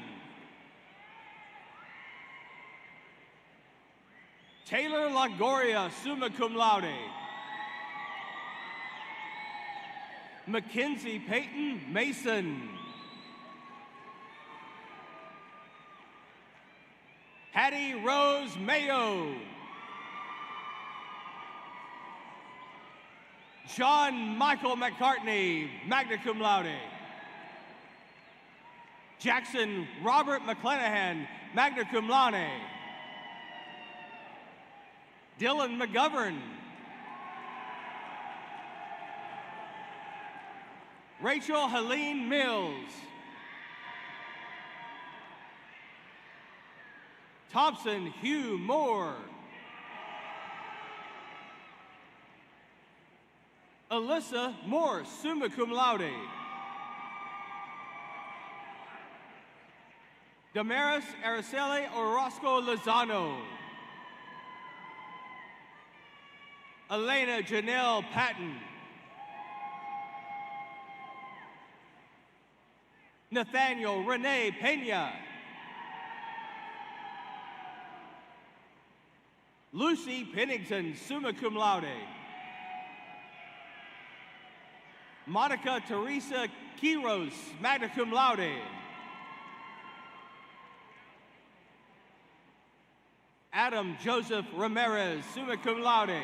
Taylor Longoria, summa cum laude. Mackenzie Peyton Mason. Hattie Rose Mayo. John Michael McCartney, magna cum laude. Jackson Robert McClanahan, magna cum laude. Dylan McGovern. Rachel Helene Mills. Thompson Hugh Moore. Alyssa Morse, summa cum laude. Damaris Araceli Orozco Lozano. Elena Janelle Patton. Nathaniel Renee Pena. Lucy Pennington, summa cum laude. Monica Teresa Quiros, magna cum laude. Adam Joseph Ramirez, summa cum laude.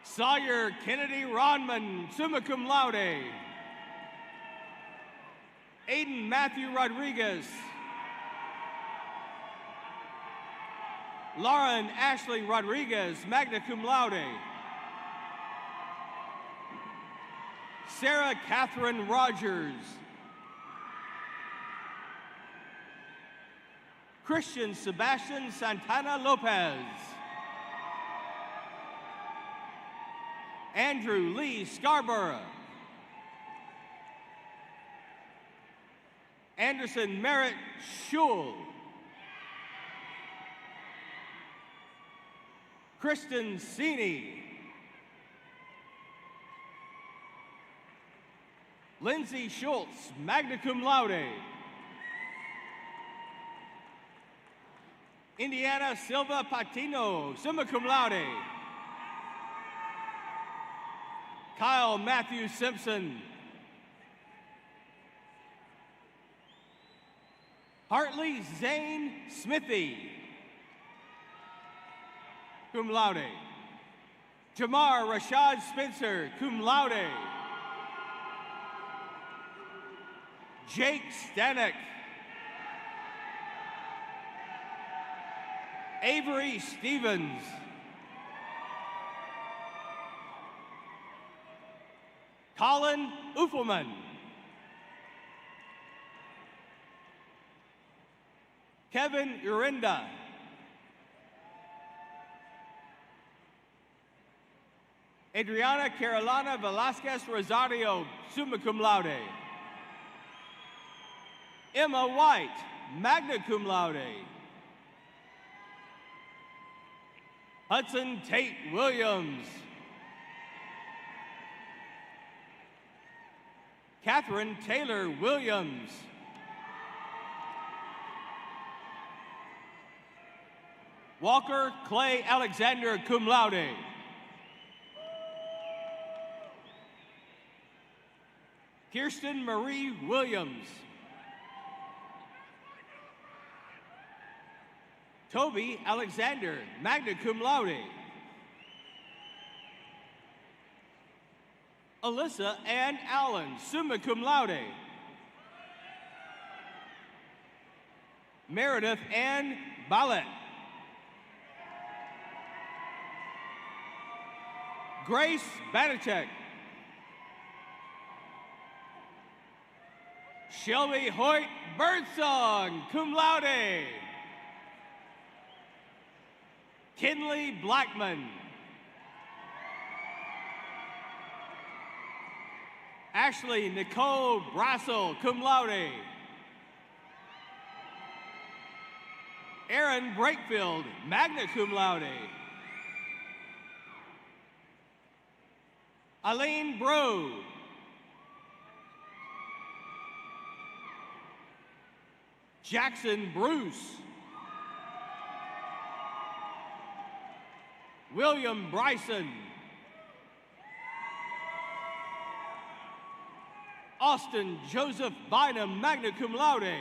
Sawyer Kennedy Rodman, summa cum laude. Aiden Matthew Rodriguez. Lauren Ashley Rodriguez, magna cum laude. Sarah Catherine Rogers. Christian Sebastian Santana Lopez. Andrew Lee Scarborough. Anderson Merritt Schul. Kristen Sini. Lindsay Schultz, magna cum laude. Indiana Silva Patino, summa cum laude. Kyle Matthew Simpson. Hartley Zane Smithy, cum laude. Jamar Rashad Spencer, cum laude. Jake Stanek. Avery Stevens. Colin Uffelman. Kevin Urinda. Adriana Carolina Velasquez Rosario, summa cum laude. Emma White, magna cum laude. Hudson Tate Williams. Catherine Taylor Williams. Walker Clay Alexander, cum laude. Kirsten Marie Williams. Toby Alexander, magna cum laude. Alyssa Ann Allen, summa cum laude. Meredith Ann Ballett. Grace Banachek. Shelby Hoyt Birdsong, cum laude. Kinley Blackman. Ashley Nicole Brassel, cum laude. Aaron Brakefield, magna cum laude. Eileen Bro. Jackson Bruce. William Bryson. Austin Joseph Bynum, magna cum laude.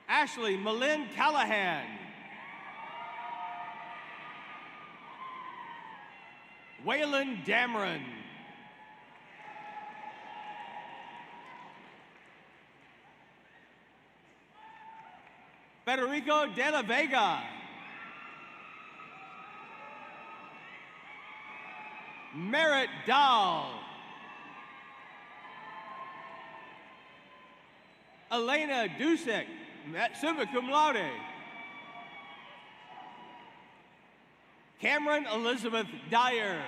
Ashley Malin Callahan. Waylon Dameron. Federico de la Vega. Merritt Dahl. Elena Dusek, summa cum laude. Cameron Elizabeth Dyer.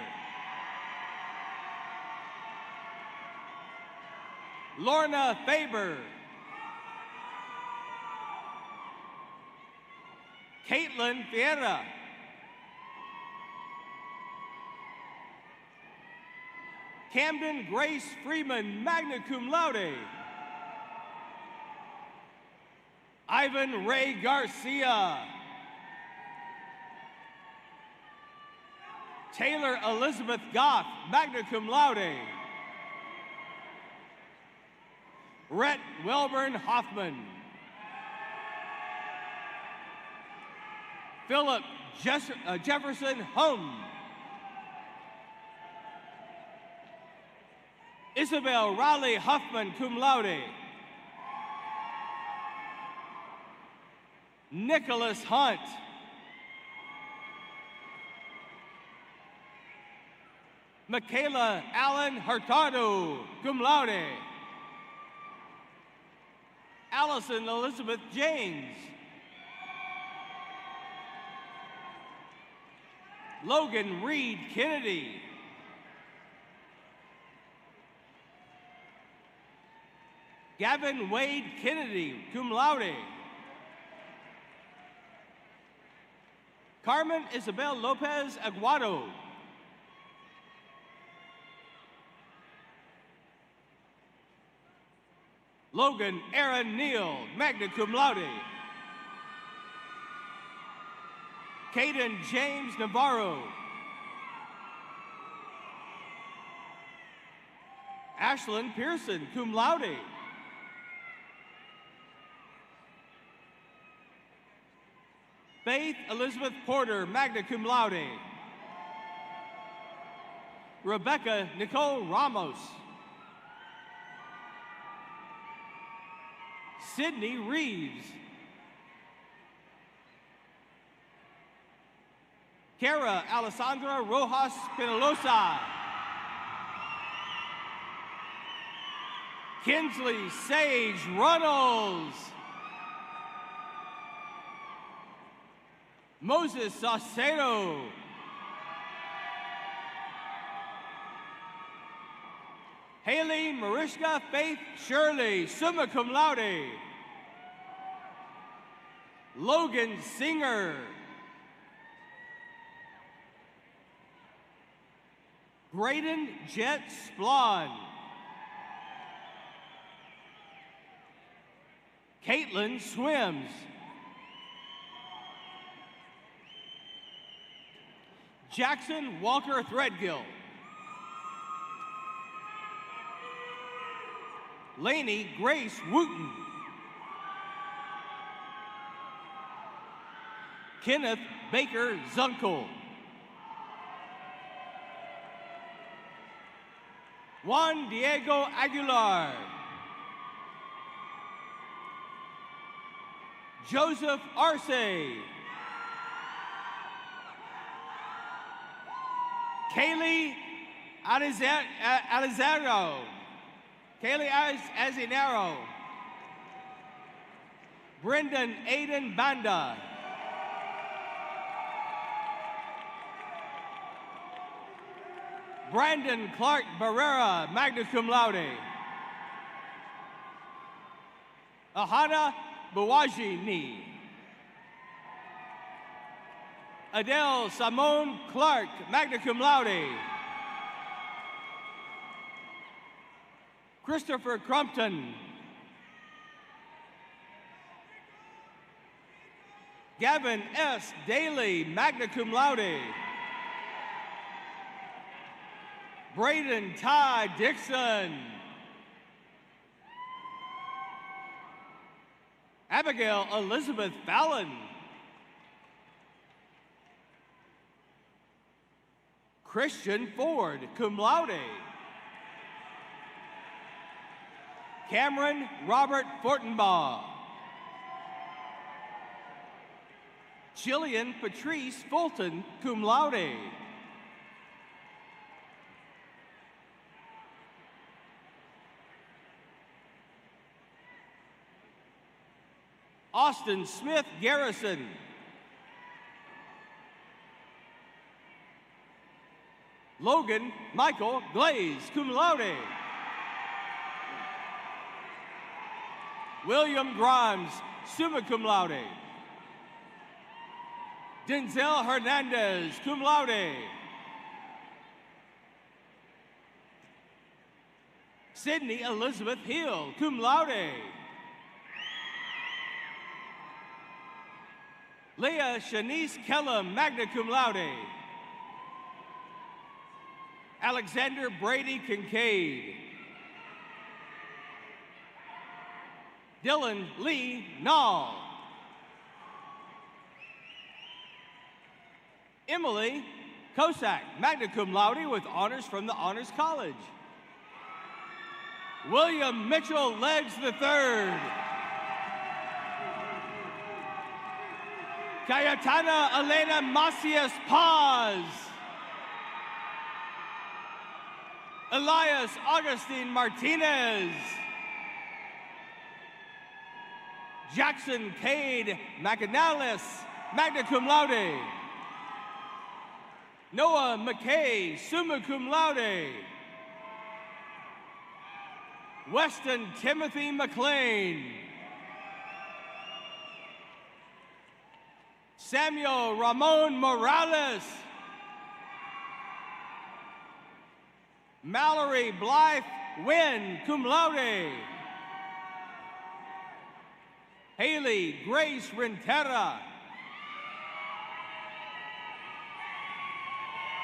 Lorna Faber. Caitlin Fiera. Camden Grace Freeman, magna cum laude. Ivan Ray Garcia. Taylor Elizabeth Goff, magna cum laude. Rhett Welburn Hoffman. Philip Jefferson Hum. Isabel Raleigh Huffman, cum laude. Nicholas Hunt. Michaela Allen Hurtado, cum laude. Allison Elizabeth James. Logan Reed Kennedy. Gavin Wade Kennedy, cum laude. Carmen Isabel Lopez Aguado. Logan Aaron Neal, magna cum laude. Caden James Navarro. Ashlyn Pearson, cum laude. Faith Elizabeth Porter, magna cum laude. Rebecca Nicole Ramos. Sydney Reeves. Kara Alessandra Rojas Penalosa. Kinsley Sage Runnels. Moses Saucedo. Haley Mariska Faith Shirley, summa cum laude. Logan Singer. Braden Jet Splon. Caitlin Swims. Jackson Walker Threadgill. Lainey Grace Wooten. Kenneth Baker Zunkel. Juan Diego Aguilar. Joseph Arce. Kaylee Alizaro. Kaylee Azinaro. Brendan Aiden Banda. Brandon Clark Barrera, magna cum laude. Ahana Bawajini. Adele Simone Clark, magna cum laude. Christopher Crumpton. Gavin S. Daly, magna cum laude. Braden Ty Dixon. Abigail Elizabeth Fallon. Christian Ford, cum laude. Cameron Robert Fortenbaugh. Jillian Patrice Fulton, cum laude. Austin Smith Garrison. Logan Michael Glaze, cum laude. William Grimes, summa cum laude. Denzel Hernandez, cum laude. Sydney Elizabeth Hill, cum laude. Leah Shanice Kellum, magna cum laude. Alexander Brady Kincaid. Dylan Lee Nall. Emily Kosak, magna cum laude with honors from the Honors College. William Mitchell Leggs III. Cayetana Elena Macias Paz. Elias Augustine Martinez. Jackson Cade McAnallis, magna cum laude. Noah McKay, summa cum laude. Weston Timothy McLean. Samuel Ramon Morales. Mallory Blythe Wynn, cum laude. Haley Grace Renterra.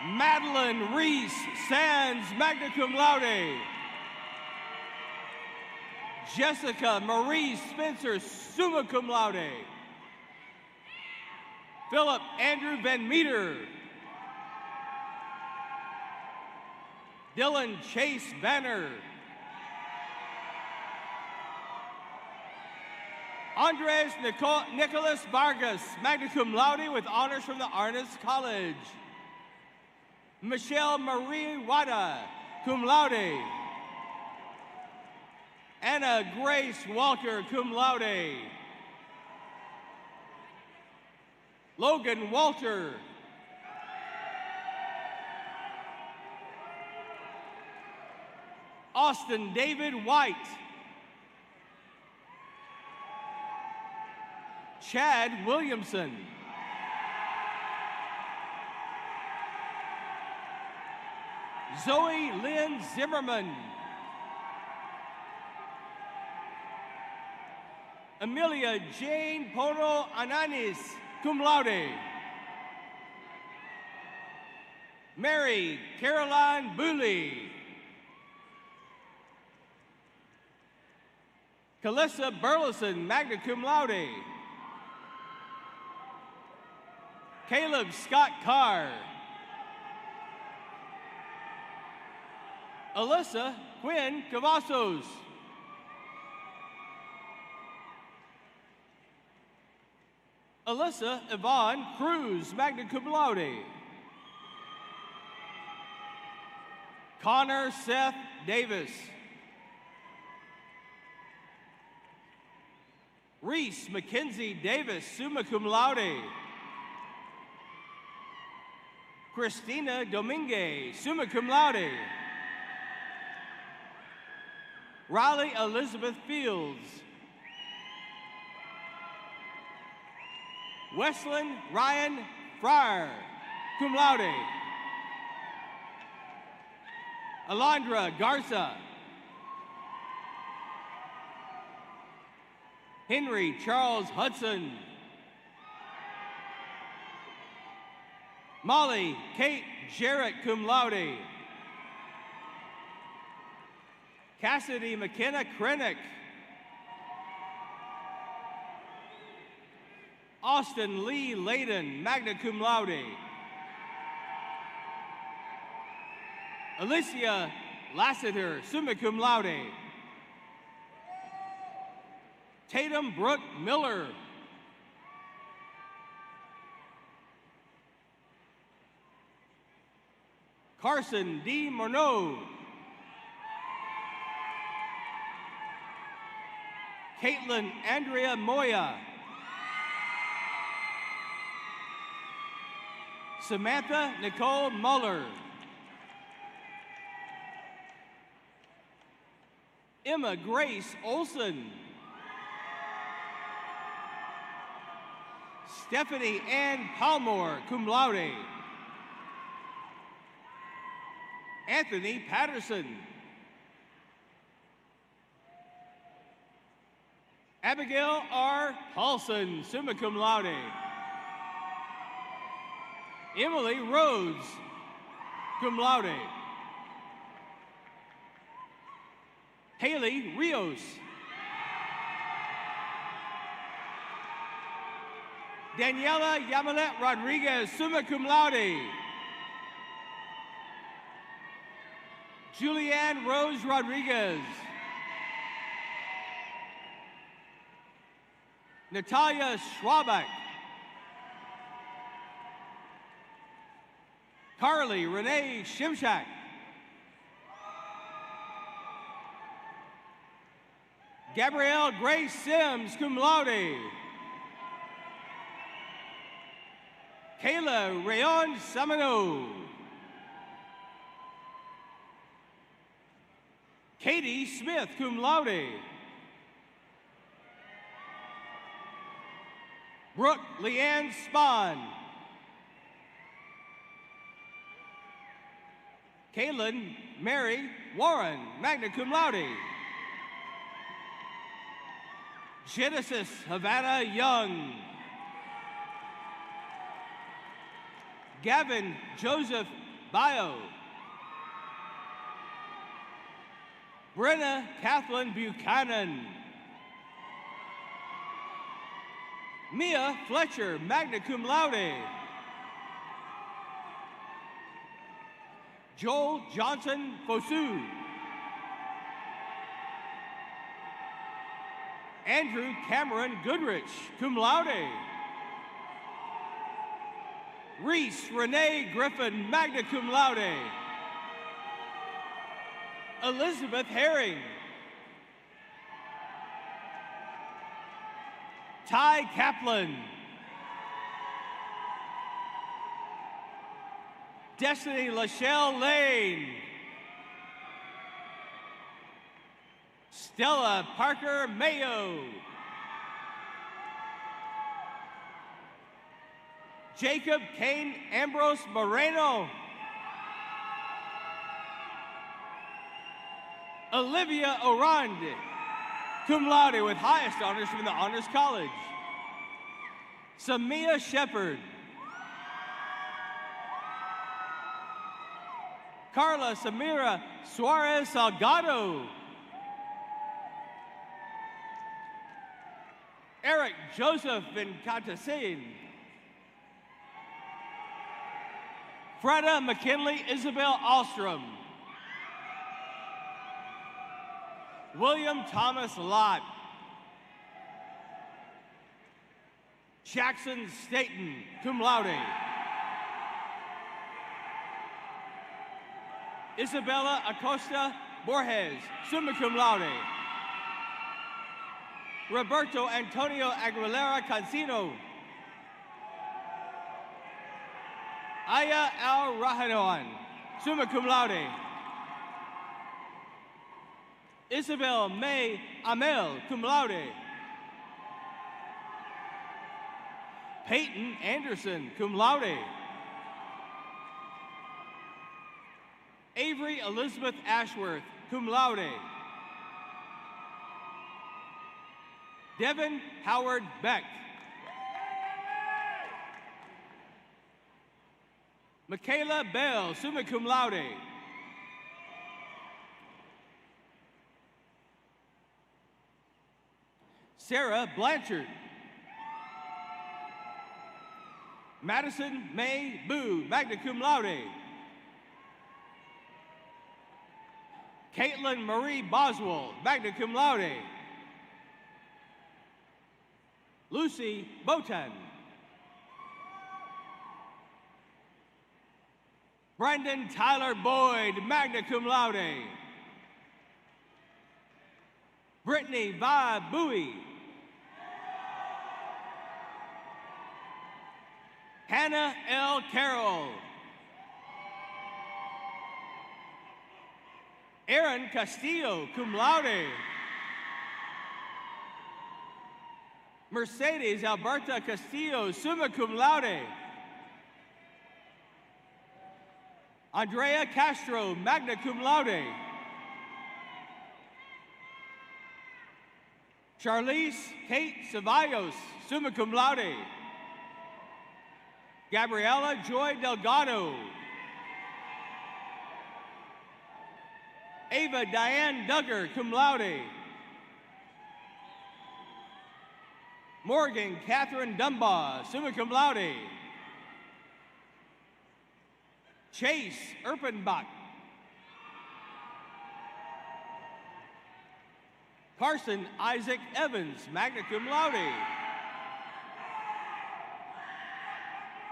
Madeline Reese Sands, magna cum laude. Jessica Marie Spencer, summa cum laude. Philip Andrew Van Meter. Dylan Chase Banner. Andres Nicholas Vargas, magna cum laude with honors from the Honors College. Michelle Marie Wada, cum laude. Anna Grace Walker, cum laude. Logan Walter. Austin David White. Chad Williamson. Zoe Lynn Zimmerman. Amelia Jane Pono Ananis, cum laude. Mary Caroline Booley. Calissa Burleson, magna cum laude. Caleb Scott Carr. Alyssa Quinn Cavazos. Alyssa Yvonne Cruz, magna cum laude. Connor Seth Davis. Reese Mackenzie Davis, summa cum laude. Christina Domingue, summa cum laude. Riley Elizabeth Fields. Wesleyan Ryan Fryer, cum laude. Alondra Garza. Henry Charles Hudson. Molly Kate Jarrett, cum laude. Cassidy McKenna Krennick. Austin Lee Layden, magna cum laude. Alicia Lassiter, summa cum laude. Tatum Brooke Miller. Carson D. Morneau. Caitlin Andrea Moya. Samantha Nicole Muller. Emma Grace Olson. Stephanie Ann Palmore, cum laude. Anthony Patterson. Abigail R. Paulson, summa cum laude. Emily Rhodes, cum laude. Haley Rios. Daniela Yamalet Rodriguez, summa cum laude. Julianne Rose Rodriguez. Natalia Schwabach. Carly Renee Shimshak. Gabrielle Grace Sims, cum laude. Kayla Rayon Samano. Katie Smith, cum laude. Brooke Leanne Spahn. Kaylin Mary Warren, magna cum laude. Genesis Havana Young. Gavin Joseph Bio. Brenna Kathleen Buchanan. Mia Fletcher, magna cum laude. Joel Johnson Fosu. Andrew Cameron Goodrich, cum laude. Reese Renee Griffin, magna cum laude. Elizabeth Herring. Ty Kaplan. Destiny Lachelle Lane. Stella Parker Mayo. Jacob Kane Ambrose Moreno. Olivia Orand, cum laude with highest honors from the Honors College. Samia Shepard. Carla Samira Suarez Salgado. Eric Joseph Vincatasin. Freda McKinley Isabel Alstrom. William Thomas Lott. Jackson Staten, cum laude. Isabella Acosta Borges, summa cum laude. Roberto Antonio Aguilera Cancino. Aya Al Rahanoan, summa cum laude. Isabel May Amel, cum laude. Peyton Anderson, cum laude. Avery Elizabeth Ashworth, cum laude. Devin Howard Beck. Michaela Bell, summa cum laude. Sarah Blanchard. Madison May Boo, magna cum laude. Caitlin Marie Boswell, magna cum laude. Lucy Botan. Brendan Tyler Boyd, magna cum laude. Brittany Va Bowie. Hannah L. Carroll. Aaron Castillo, cum laude. Mercedes Alberta Castillo, summa cum laude. Andrea Castro, magna cum laude. Charlize Kate Ceballos, summa cum laude. Gabriela Joy Delgado. Ava Diane Duggar, cum laude. Morgan Catherine Dumbaugh, summa cum laude. Chase Erpenbach. Carson Isaac Evans, magna cum laude.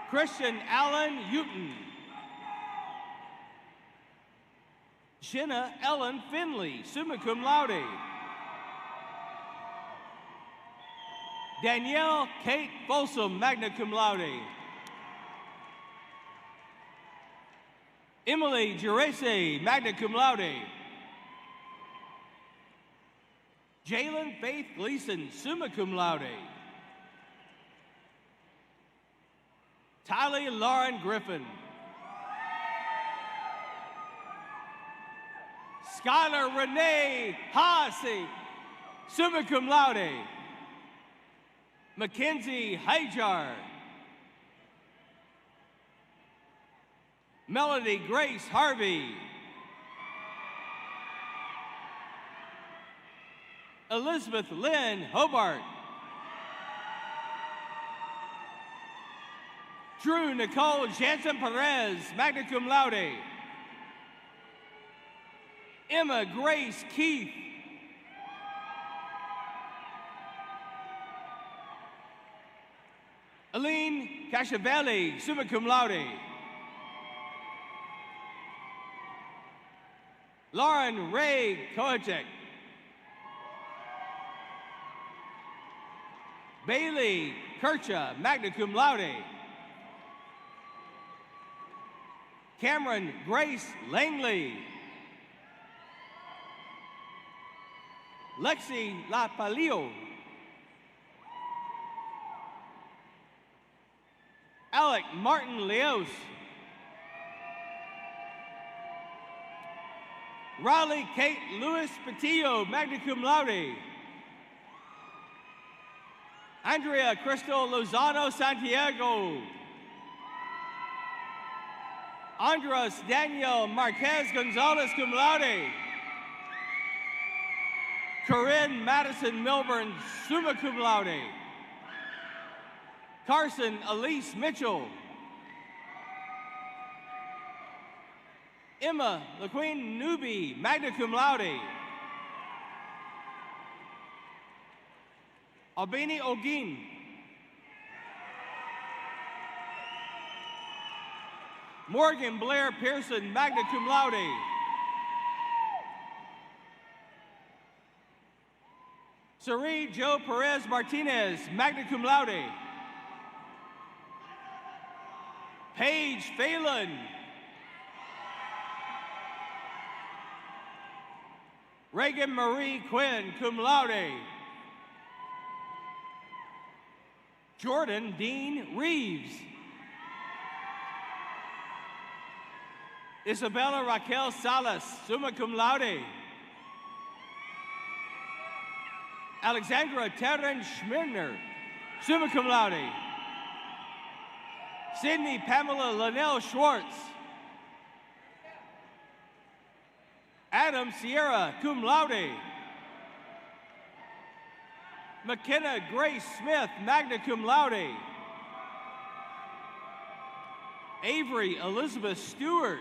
Christian Allen Houghton. Jenna Ellen Finley, summa cum laude. Danielle Kate Folsom, magna cum laude. Emily Gerese, magna cum laude. Jalen Faith Gleason, summa cum laude. Tylee Lauren Griffin. Skylar Renee Haase, summa cum laude. Mackenzie Hajar. Melody Grace Harvey. Elizabeth Lynn Hobart. Drew Nicole Jansen Perez, magna cum laude. Emma Grace Keith. Aline Cashavelli, summa cum laude. Lauren Ray Koacek. Bailey Kircha, magna cum laude. Cameron Grace Langley. Lexi Lapalio. Alec Martin Leos. Riley Kate Lewis Patillo, magna cum laude. Andrea Crystal Lozano Santiago. Andres Daniel Marquez Gonzalez, cum laude. Corinne Madison Milburn, summa cum laude. Carson Elise Mitchell. Emma LaQueen Newby, magna cum laude. Albini Ogin. Morgan Blair Pearson, magna cum laude. Sari Joe Perez Martinez, magna cum laude. Paige Phelan. Reagan Marie Quinn, cum laude. Jordan Dean Reeves. Isabella Raquel Salas, summa cum laude. Alexandra Terren Schmirner, summa cum laude. Sydney Pamela Linnell Schwartz. Adam Sierra, cum laude. McKenna Grace Smith, magna cum laude. Avery Elizabeth Stewart.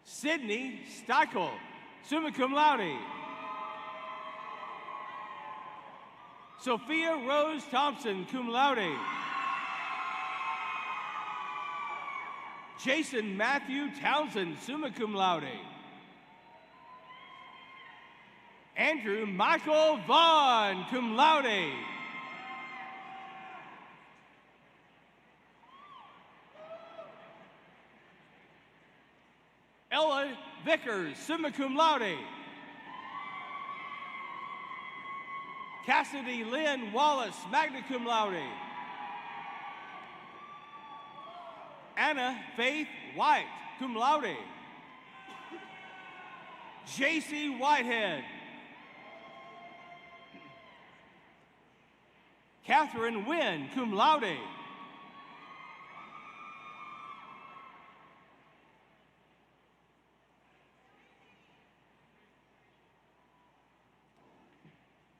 Sydney Steichel, summa cum laude. Sophia Rose Thompson, cum laude. Jason Matthew Townsend, summa cum laude. Andrew Michael Vaughn, cum laude. Ella Vickers, summa cum laude. Cassidy Lynn Wallace, magna cum laude. Anna Faith White, cum laude. J.C. Whitehead. Catherine Wynn, cum laude.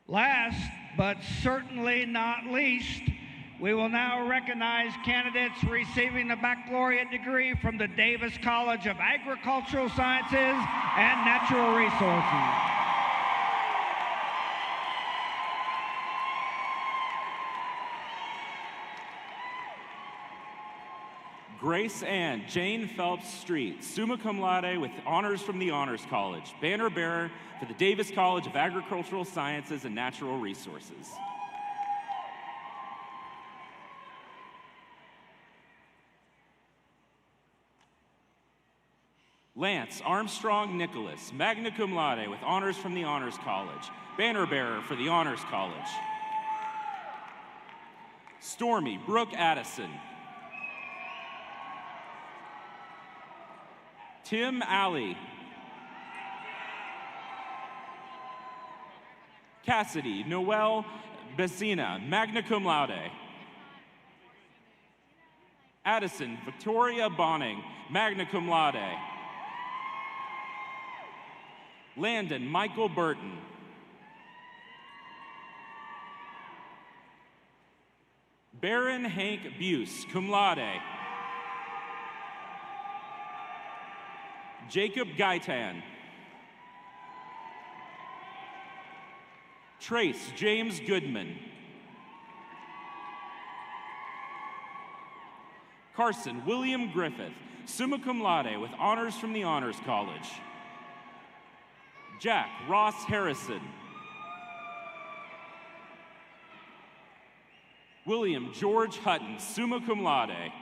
Last, but certainly not least, we will now recognize candidates receiving the baccalaureate degree from the Davis College of Agricultural Sciences and Natural Resources. Grace Ann Jane Phelps Street, summa cum laude with honors from the Honors College, banner bearer for the Davis College of Agricultural Sciences and Natural Resources. Lance Armstrong Nicholas, magna cum laude with honors from the Honors College, banner bearer for the Honors College. Stormy Brooke Addison. Tim Alley. Cassidy Noel Bessina, magna cum laude. Addison Victoria Bonning, magna cum laude. Landon Michael Burton. Baron Hank Buse, cum laude. Jacob Gaitan. Trace James Goodman. Carson William Griffith, summa cum laude with honors from the Honors College. Jack Ross Harrison. William George Hutton, summa cum laude.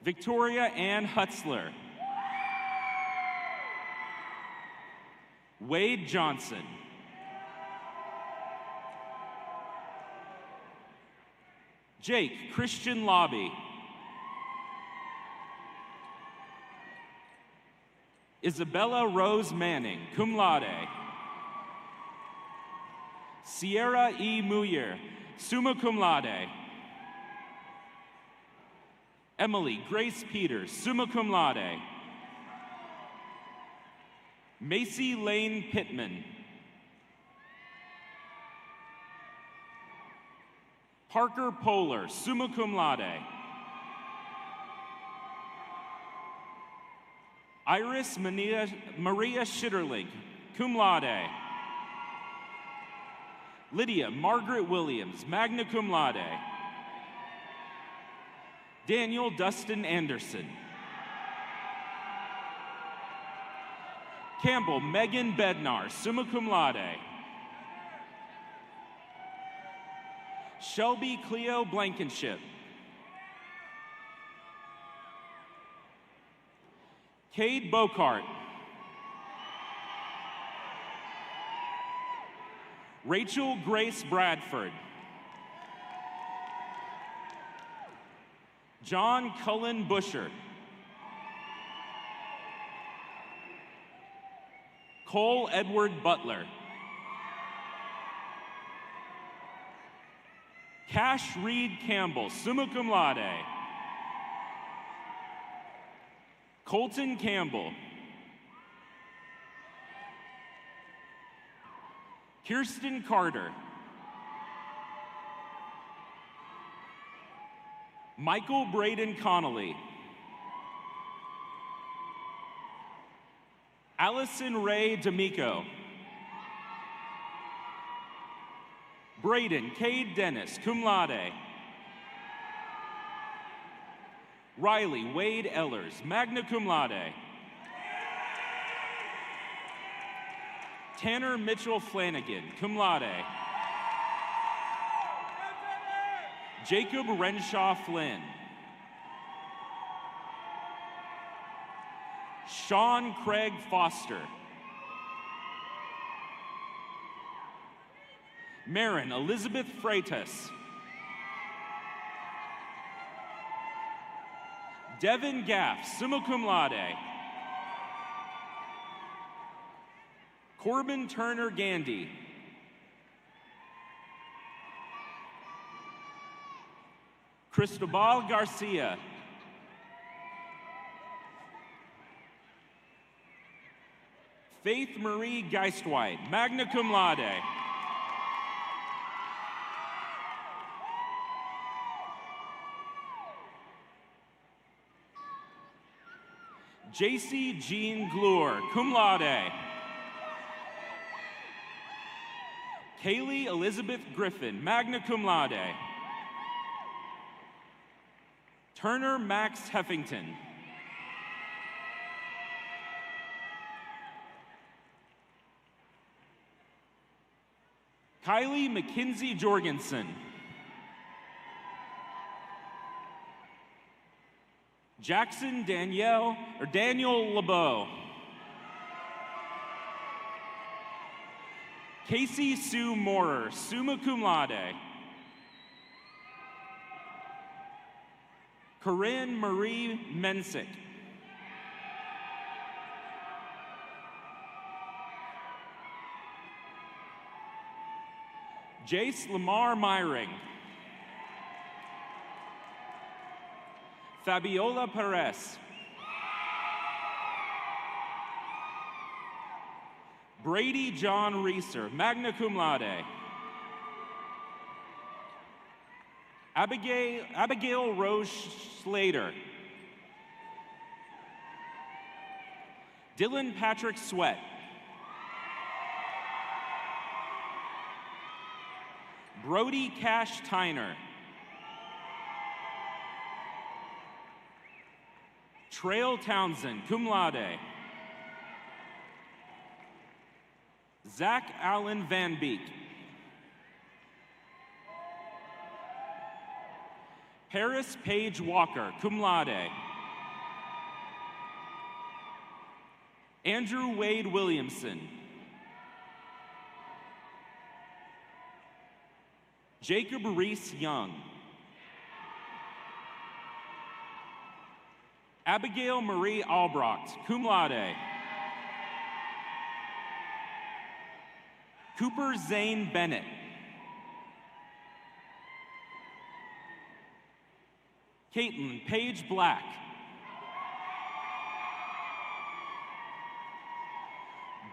Victoria Ann Hutzler. Wade Johnson. Jake Christian Lobby. Isabella Rose Manning, cum laude. Sierra E. Muyer, summa cum laude. Emily Grace Peters, summa cum laude. Macy Lane Pittman. Parker Polar, summa cum laude. Iris Maria Schitterling, cum laude. Lydia Margaret Williams, magna cum laude. Daniel Dustin Anderson. Campbell Megan Bednar, summa cum laude. Shelby Cleo Blankenship. Cade Bocart. Rachel Grace Bradford. John Cullen Busher. Cole Edward Butler. Cash Reed Campbell, summa cum laude. Colton Campbell. Kirsten Carter. Michael Braden Connolly. Allison Ray D'Amico. Braden Cade Dennis, cum laude. Riley Wade Ellers, magna cum laude. Tanner Mitchell Flanagan, cum laude. Jacob Renshaw Flynn. Sean Craig Foster. Marin Elizabeth Freitas. Devin Gaff, summa cum laude. Corbin Turner Gandy. Cristobal Garcia. Faith Marie Geistweit, magna cum laude. JC Jean Glure, cum laude. Kaylee Elizabeth Griffin, magna cum laude. Turner Max Heffington. Kylie McKinsey Jorgensen. Jackson Daniel LeBeau. Casey Sue Moorer, summa cum laude. Corinne Marie Mensick. Jace Lamar Myring. Fabiola Perez. Brady John Reeser, magna cum laude. Abigail Rose Slater. Dylan Patrick Sweat. Brody Cash Tyner. Trail Townsend, cum laude. Zach Allen Van Beek. Paris Paige Walker, cum laude. Andrew Wade Williamson. Jacob Reese Young. Abigail Marie Albrecht, cum laude. Cooper Zane Bennett. Caitlin Paige Black.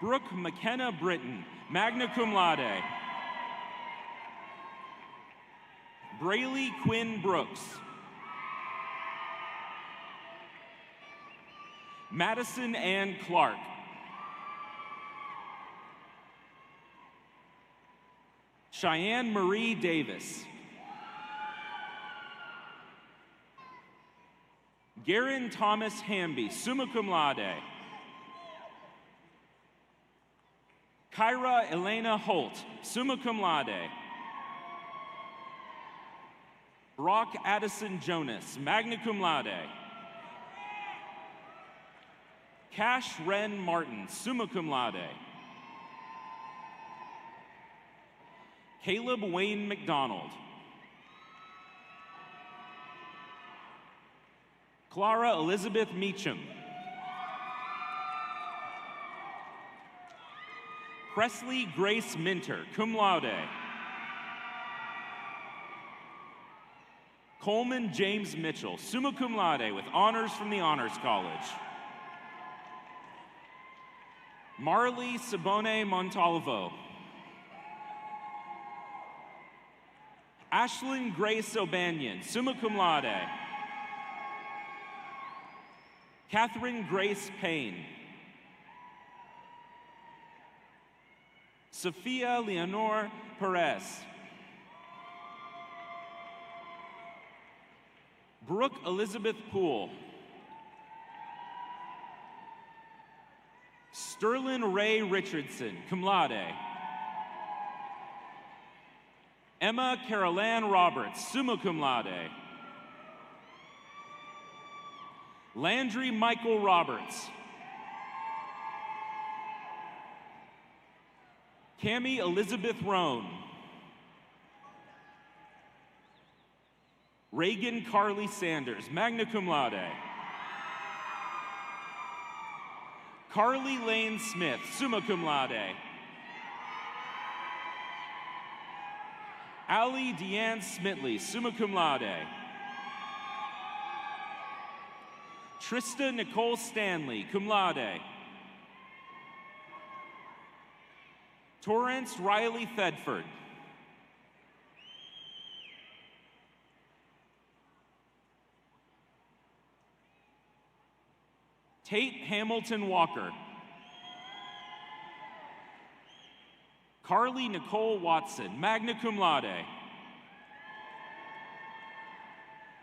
Brooke McKenna Britton, magna cum laude. Braylee Quinn Brooks. Madison Ann Clark. Cheyenne Marie Davis. Garen Thomas Hamby, summa cum laude. Kyra Elena Holt, summa cum laude. Brock Addison Jonas, magna cum laude. Cash Wren Martin, summa cum laude. Caleb Wayne McDonald. Clara Elizabeth Meacham. Presley Grace Minter, cum laude. Coleman James Mitchell, summa cum laude with honors from the Honors College. Marley Sabone Montalvo. Ashlyn Grace O'Banion, summa cum laude. Catherine Grace Payne. Sophia Leonor Perez. Brooke Elizabeth Poole. Sterling Ray Richardson, cum laude. Emma Carolan Roberts, summa cum laude. Landry Michael Roberts. Cammie Elizabeth Roan. Reagan Carly Sanders, magna cum laude. Carly Lane Smith, summa cum laude. Allie Deanne Smitley, summa cum laude. Trista Nicole Stanley, cum laude. Torrance Riley Thedford. Tate Hamilton Walker. Carly Nicole Watson, magna cum laude.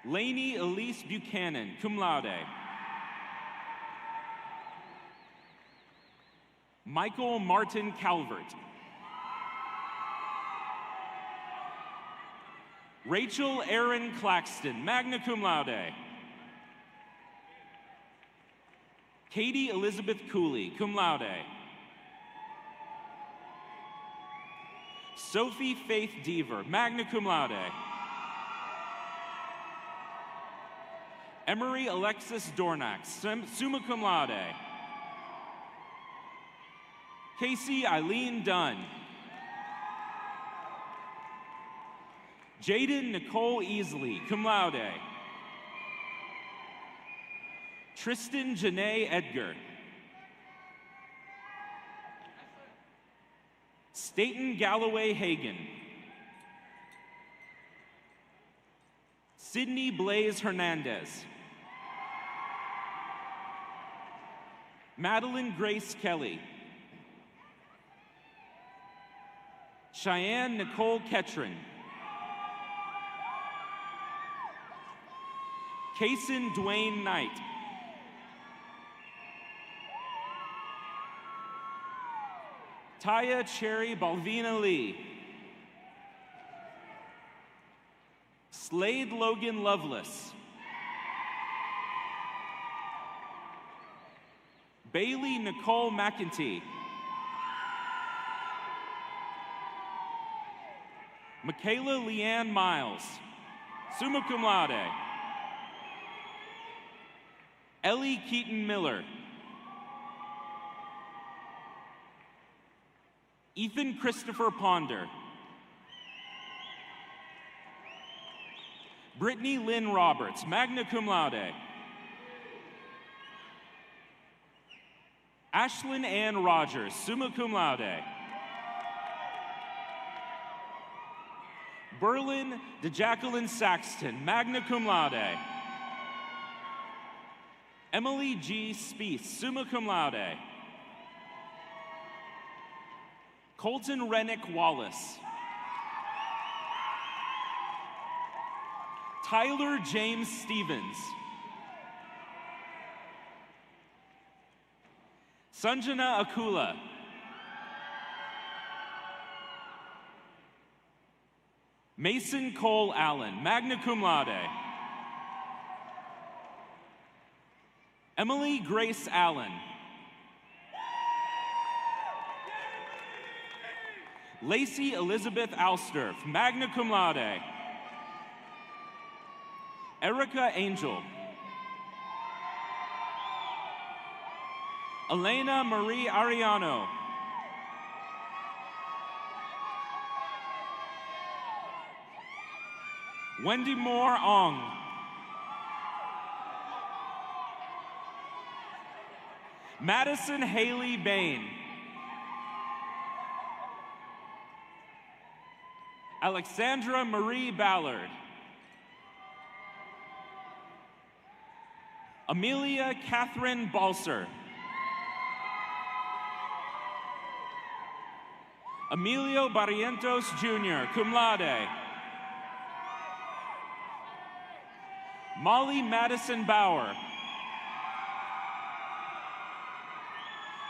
Lainey Elise Buchanan, cum laude. Michael Martin Calvert. Rachel Erin Claxton, magna cum laude. Katie Elizabeth Cooley, cum laude. Sophie Faith Deaver, magna cum laude. Emery Alexis Dornack, summa cum laude. Casey Eileen Dunn. Jaden Nicole Easley, cum laude. Tristan Janae Edgar. Staten Galloway Hagan. Sydney Blaze Hernandez. Madeline Grace Kelly. Cheyenne Nicole Ketron. Kaysen Dwayne Knight. Taya Cherry Balvina Lee. Slade Logan Lovelace. Bailey Nicole McEntee. Michaela Leanne Miles, summa cum laude. Ellie Keaton Miller. Ethan Christopher Ponder. Brittany Lynn Roberts, magna cum laude. Ashlyn Ann Rogers, summa cum laude. Berlin DeJacqueline Saxton, magna cum laude. Emily G. Spieth, summa cum laude. Colton Rennick Wallace. Tyler James Stevens. Sanjana Akula. Mason Cole Allen, magna cum laude. Emily Grace Allen. Lacey Elizabeth Alstorf, magna cum laude. Erica Angel. Elena Marie Ariano. Wendy Moore Ong. Madison Haley Bain. Alexandra Marie Ballard. Amelia Catherine Balser. Emilio Barrientos Jr., cum laude. Molly Madison Bauer.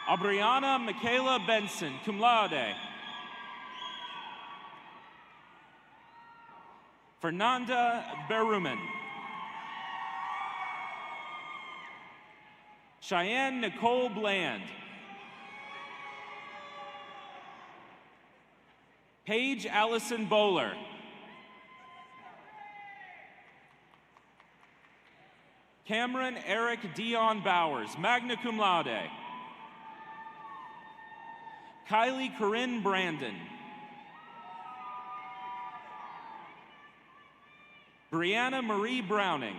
Abriana Michaela Benson, cum laude. Fernanda Berumen. Cheyenne Nicole Bland. Paige Allison Bowler. Cameron Eric Dion Bowers, magna cum laude. Kylie Corinne Brandon. Brianna Marie Browning.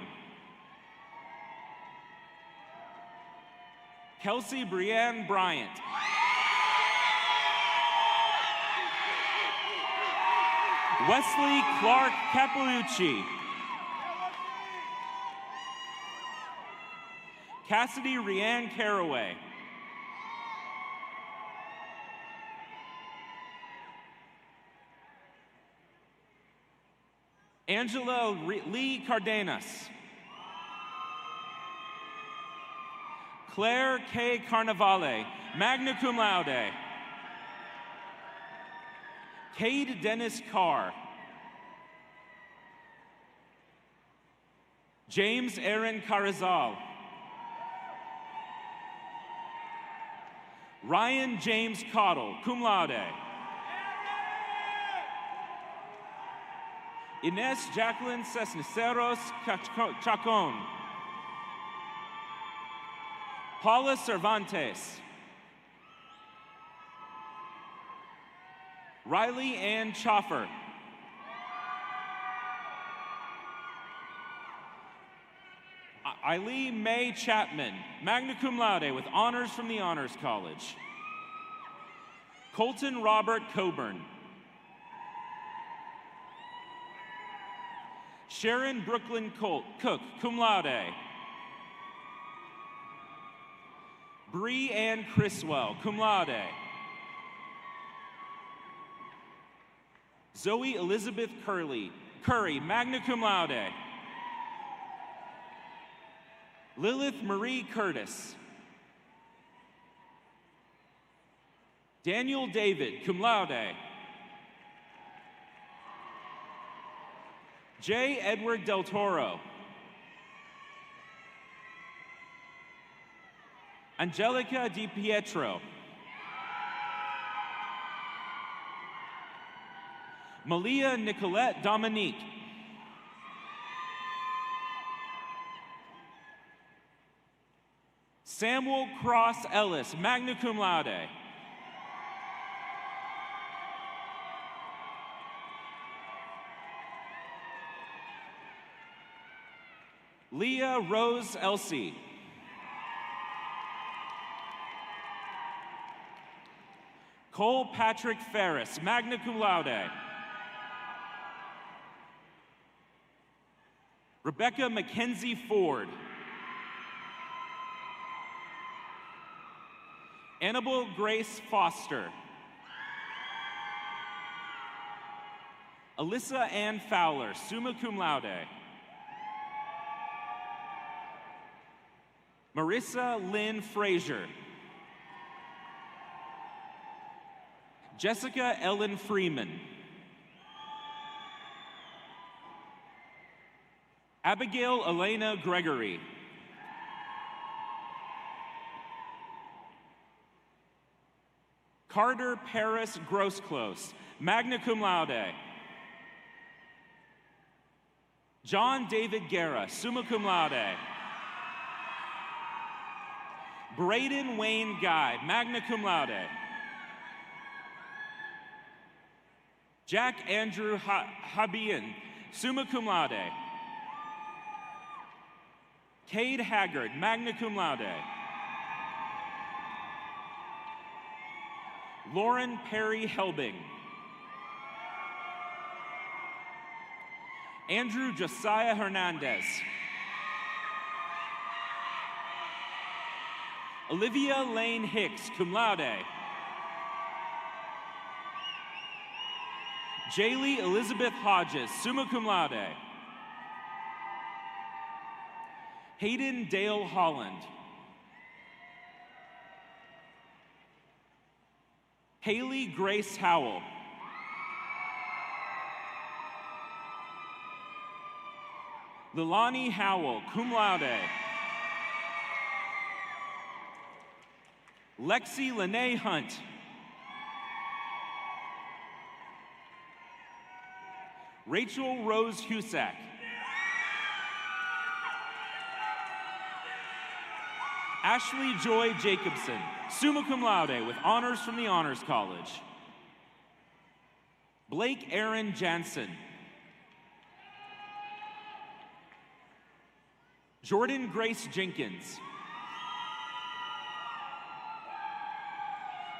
Kelsey Brianne Bryant. Wesley Clark Capucci. Cassidy Rianne Caraway. Angela Lee Cardenas. Claire K. Carnavale, magna cum laude. Cade Dennis Carr. James Aaron Carrizal. Ryan James Cottle, cum laude. Ines Jacqueline Cesniceros Chacon. Paula Cervantes. Riley Ann Choffer. Eileen Mae Chapman, magna cum laude with honors from the Honors College. Colton Robert Coburn. Sharon Brooklyn Cook, cum laude. Bree Ann Criswell, cum laude. Zoe Elizabeth Curry, magna cum laude. Lilith Marie Curtis. Daniel David, cum laude. J. Edward Del Toro. Angelica Di Pietro. Malia Nicolette Dominique. Samuel Cross Ellis, magna cum laude. Leah Rose Elsie. Cole Patrick Ferris, magna cum laude. Rebecca Mackenzie Ford. Annabelle Grace Foster. Alyssa Ann Fowler, summa cum laude. Marissa Lynn Frazier. Jessica Ellen Freeman. Abigail Elena Gregory. Carter Paris Grossclose, magna cum laude. John David Guerra, summa cum laude. Braden Wayne Guy, magna cum laude. Jack Andrew Habian, summa cum laude. Cade Haggard, magna cum laude. Lauren Perry Helbing. Andrew Josiah Hernandez. Olivia Lane Hicks, cum laude. Jaylee Elizabeth Hodges, summa cum laude. Hayden Dale Holland. Haley Grace Howell. Lilani Howell, cum laude. Lexi Lene Hunt. Rachel Rose Husak. Ashley Joy Jacobson, summa cum laude with honors from the Honors College. Blake Aaron Jansen. Jordan Grace Jenkins.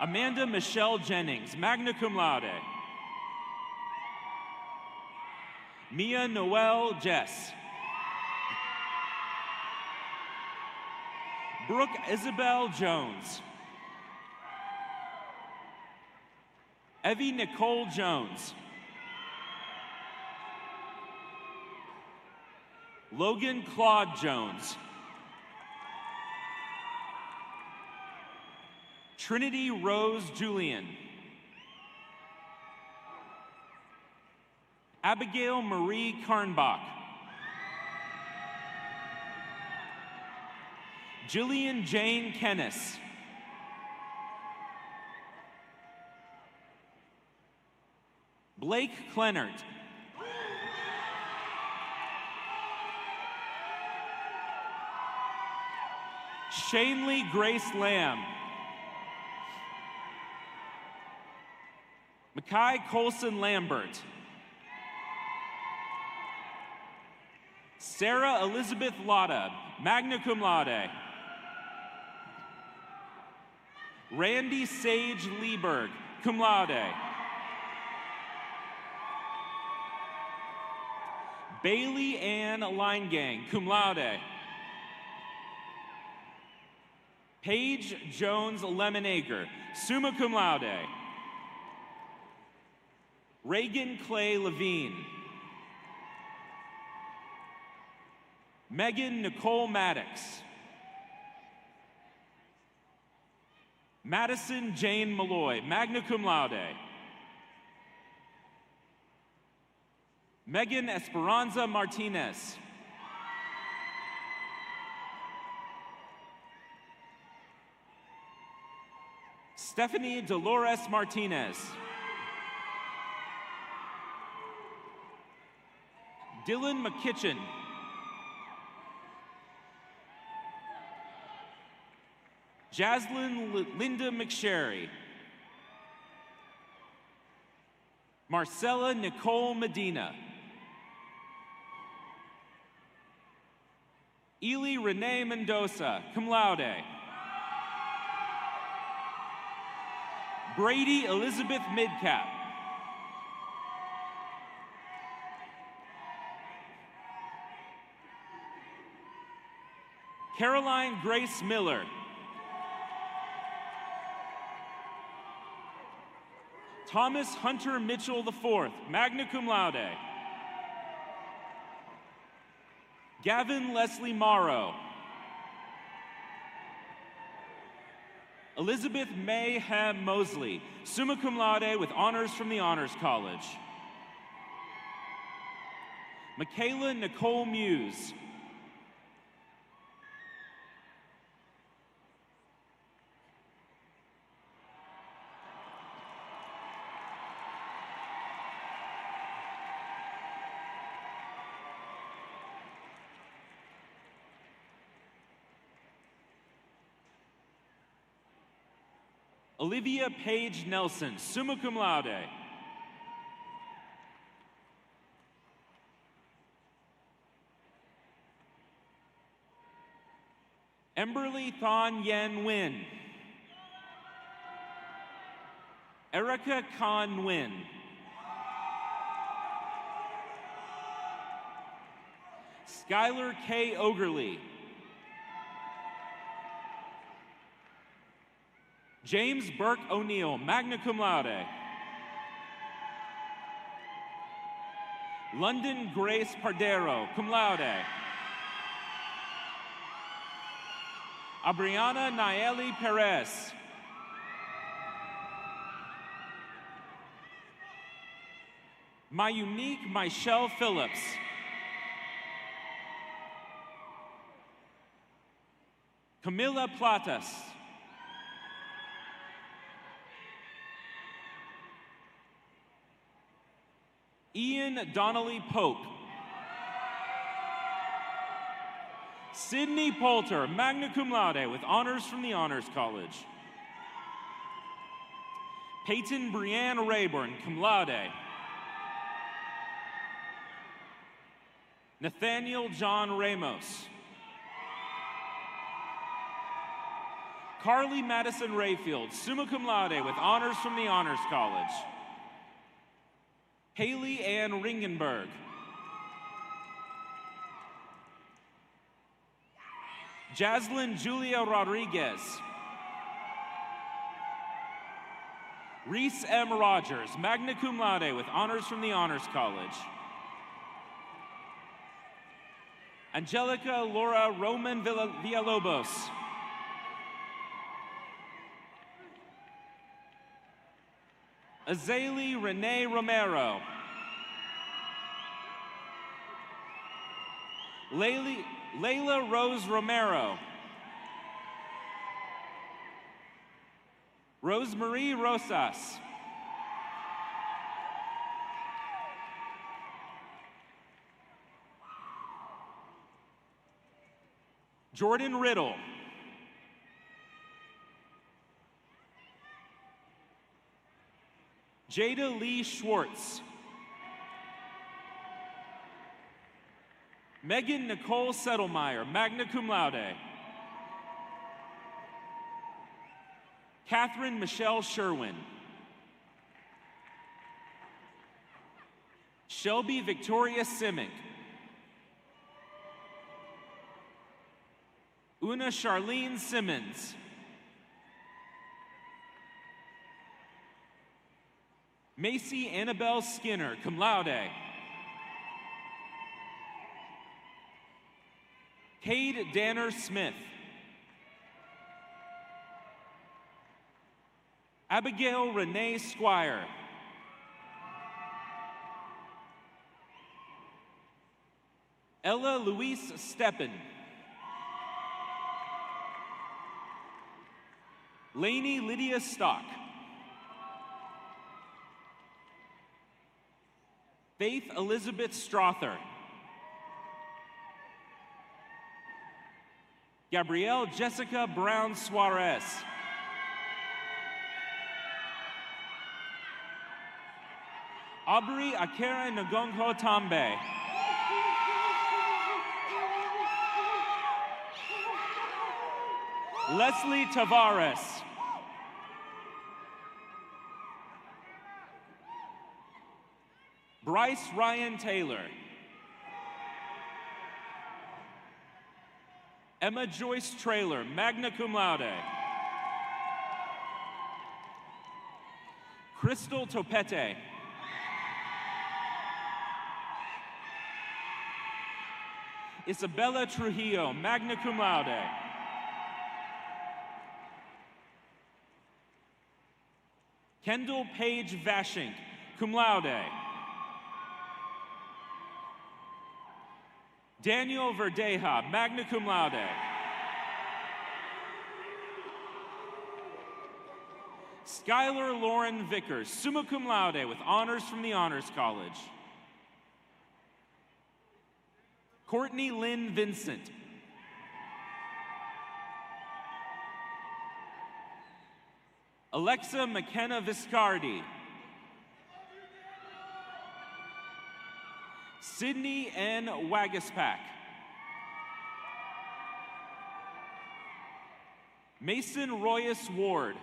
Amanda Michelle Jennings, magna cum laude. Mia Noel Jess. Brooke Isabel Jones. Evie Nicole Jones. Logan Claude Jones. Trinity Rose Julian. Abigail Marie Karnbach. Jillian Jane Kennis. Blake Clennert. Shanley Grace Lamb. Mackay Colson Lambert. Sarah Elizabeth Lotta, magna cum laude. Randy Sage Lieberg, cum laude. Bailey Ann Linegang, cum laude. Paige Jones Lemonacre, summa cum laude. Reagan Clay Levine. Megan Nicole Maddox. Madison Jane Malloy, magna cum laude. Megan Esperanza Martinez. Stephanie Dolores Martinez. Dylan McKitchen. Jaslyn Linda McSherry. Marcella Nicole Medina. Ely Renee Mendoza, cum laude. Brady Elizabeth Midcap. Caroline Grace Miller. Thomas Hunter Mitchell IV, magna cum laude. Gavin Leslie Morrow. Elizabeth May Ham Mosley, summa cum laude with honors from the Honors College. Michaela Nicole Muse. Olivia Page Nelson, summa cum laude. Emberly Thon Yen Nguyen. Erica Khan Nguyen. Skylar K. Ogerly. James Burke O'Neill, magna cum laude. London Grace Pardero, cum laude. Abriana Naeli Perez. My unique Michelle Phillips. Camila Platas. Ian Donnelly Pope. Sydney Poulter, magna cum laude with honors from the Honors College. Peyton Brianne Rayburn, cum laude. Nathaniel John Ramos. Carly Madison Rayfield, summa cum laude with honors from the Honors College. Haley Ann Ringenberg. Jaslyn Julia Rodriguez. Reese M. Rogers, magna cum laude with honors from the Honors College. Angelica Laura Roman Villalobos. Azalea Renee Romero. Layla Rose Romero. Rosemarie Rosas. Jordan Riddle. Jada Lee Schwartz. Megan Nicole Settlemeyer, magna cum laude. Catherine Michelle Sherwin. Shelby Victoria Simic. Una Charlene Simmons. Macy Annabelle Skinner, cum laude. Cade Danner Smith. Abigail Renee Squire. Ella Louise Steppen. Lainey Lydia Stock. Faith Elizabeth Strother. Gabrielle Jessica Brown Suarez. Aubrey Akere Ngongo Tambe. Leslie Tavares. Bryce Ryan Taylor. Emma Joyce Traylor, magna cum laude. Crystal Topete. Isabella Trujillo, magna cum laude. Kendall Page Vashink, cum laude. Daniel Verdeja, magna cum laude. Skylar Lauren Vickers, summa cum laude with honors from the Honors College. Courtney Lynn Vincent. Alexa McKenna Viscardi. Sydney N. Wagaspack. Mason Royce Ward.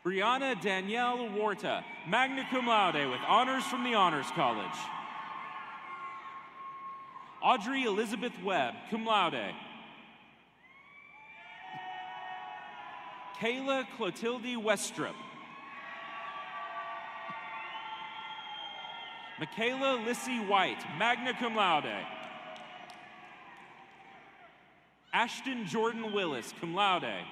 Brianna Danielle Warta, magna cum laude with honors from the Honors College. Audrey Elizabeth Webb, cum laude. Kayla Clotilde Westrup. Michaela Lissy White, magna cum laude. Ashton Jordan Willis, cum laude.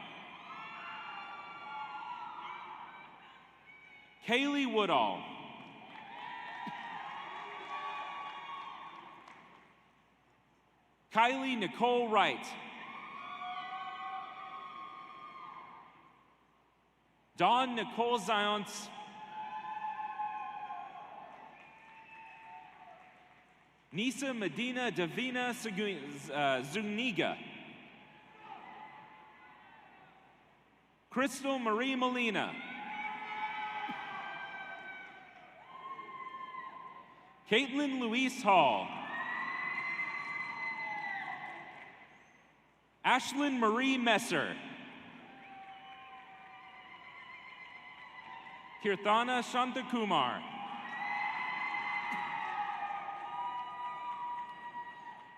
Kaylee Woodall. Kylie Nicole Wright. Dawn Nicole Zions. Nisa Medina Davina Zuniga. Crystal Marie Molina. Caitlin Louise Hall. Ashlyn Marie Messer. Kirthana Shantakumar.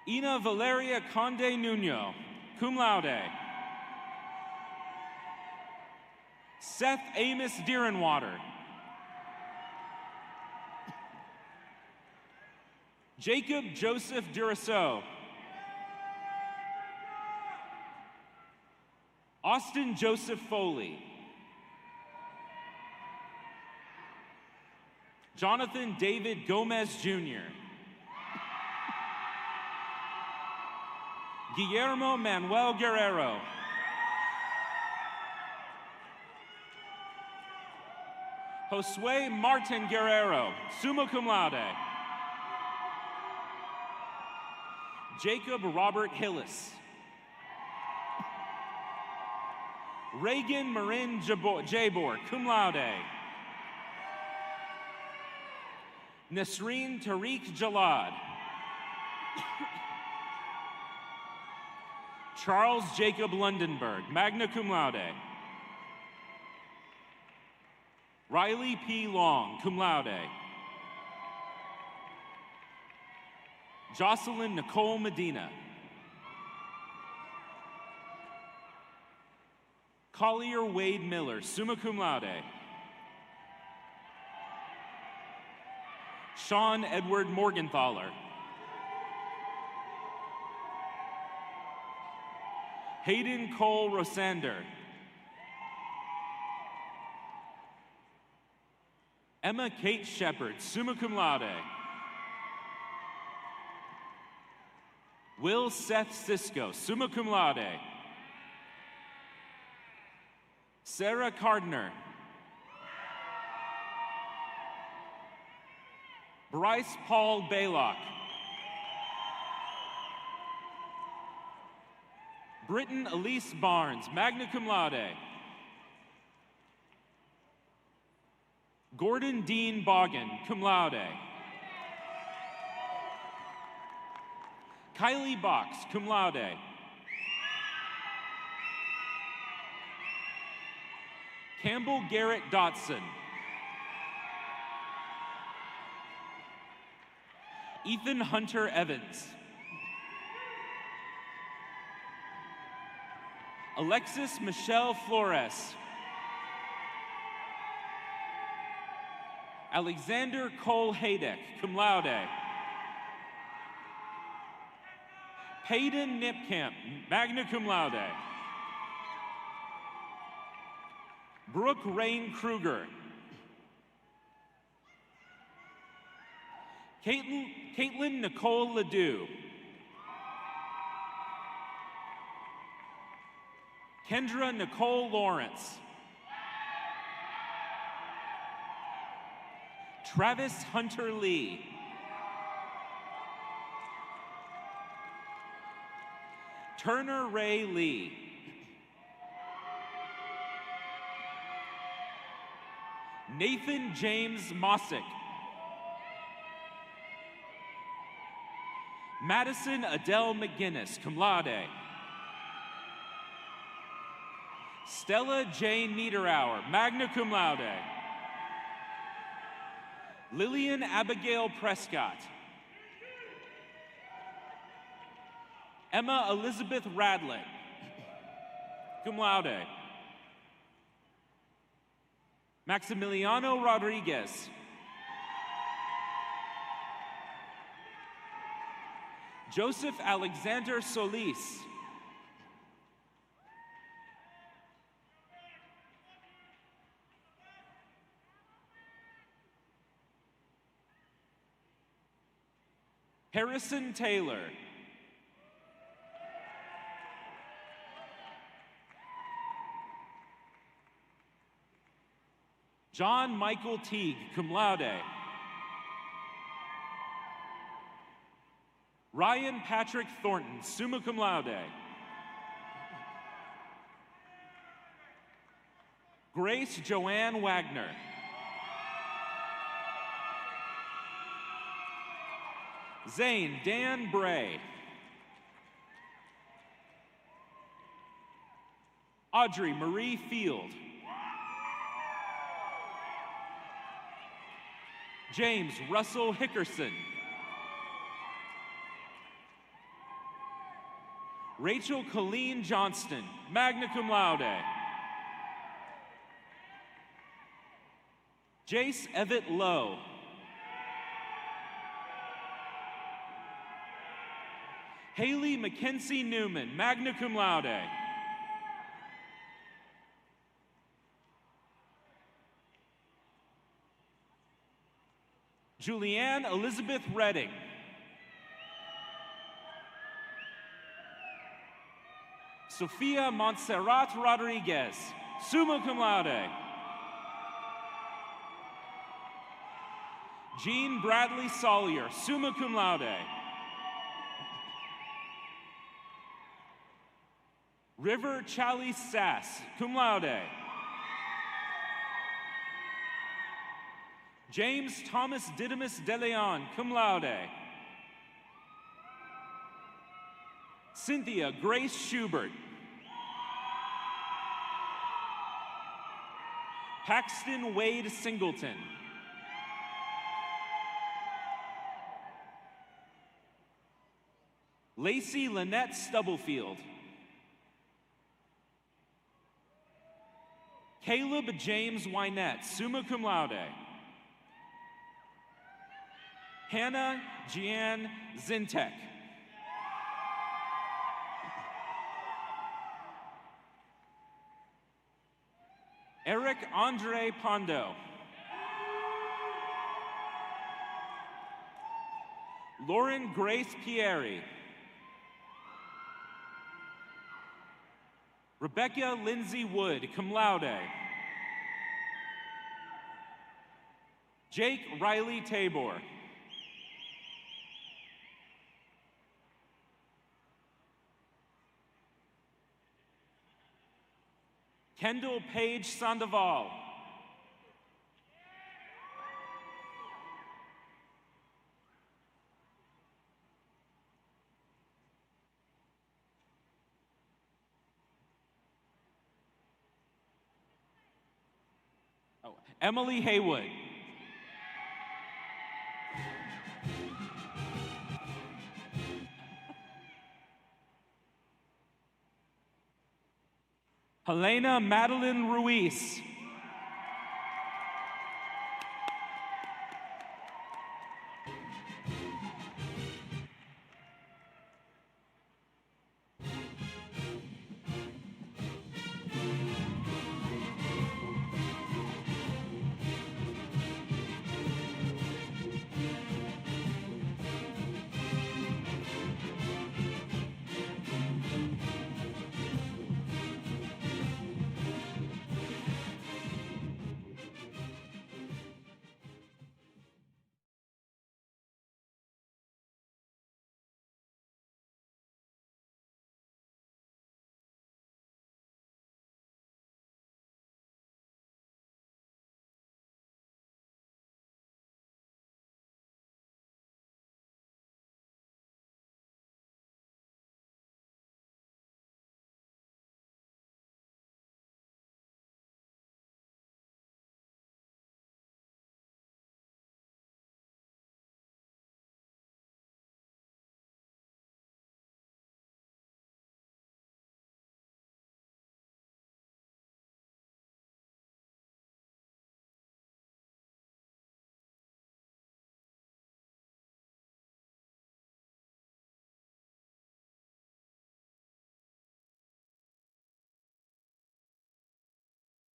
Ina Valeria Conde Nuno, cum laude. Seth Amos Deerenwater. Jacob Joseph Duraceau. Austin Joseph Foley. Jonathan David Gomez Jr. Guillermo Manuel Guerrero. Josue Martin Guerrero, summa cum laude. Jacob Robert Hillis. Reagan Marin Jabor, cum laude. Nasreen Tariq Jalad. Charles Jacob Lundenberg, magna cum laude. Riley P. Long, cum laude. Jocelyn Nicole Medina. Collier Wade Miller, summa cum laude. Sean Edward Morgenthaler. Hayden Cole Rosander. Emma Kate Shepard, summa cum laude. Will Seth Cisco, summa cum laude. Sarah Cardner. Bryce Paul Baylock. Britton Elise Barnes, magna cum laude. Gordon Dean Boggin, cum laude. Kylie Box, cum laude. Campbell Garrett Dotson. Ethan Hunter Evans. Alexis Michelle Flores. Alexander Cole Haydeck, cum laude. Payton Nipkamp, magna cum laude. Brooke Rain Kruger. Caitlin Nicole Ledoux. Kendra Nicole Lawrence. Travis Hunter Lee. Turner Ray Lee. Nathan James Mossick. Madison Adele McGinnis, cum laude. Stella Jane Niederauer, magna cum laude. Lillian Abigail Prescott. Emma Elizabeth Radley, cum laude. Maximiliano Rodriguez. Joseph Alexander Solis. Harrison Taylor. John Michael Teague, cum laude. Ryan Patrick Thornton, summa cum laude. Grace Joanne Wagner. Zane Dan Bray. Audrey Marie Field. James Russell Hickerson. Rachel Colleen Johnston, magna cum laude. Jace Evett Lowe. Haley Mackenzie Newman, magna cum laude. Julianne Elizabeth Redding. Sophia Montserrat Rodriguez, summa cum laude. Jean Bradley Sawyer, summa cum laude. River Chalice Sass, cum laude. James Thomas Didymus DeLeon, cum laude. Cynthia Grace Schubert. Paxton Wade Singleton. Lacey Lynette Stubblefield. Caleb James Wynette, summa cum laude. Hannah Jeanne Zintek. Eric Andre Pondo. Lauren Grace Pieri. Rebecca Lindsay Wood, cum laude. Jake Riley Tabor. Kendall Page Sandoval. Emily Haywood. Helena Madeline Ruiz.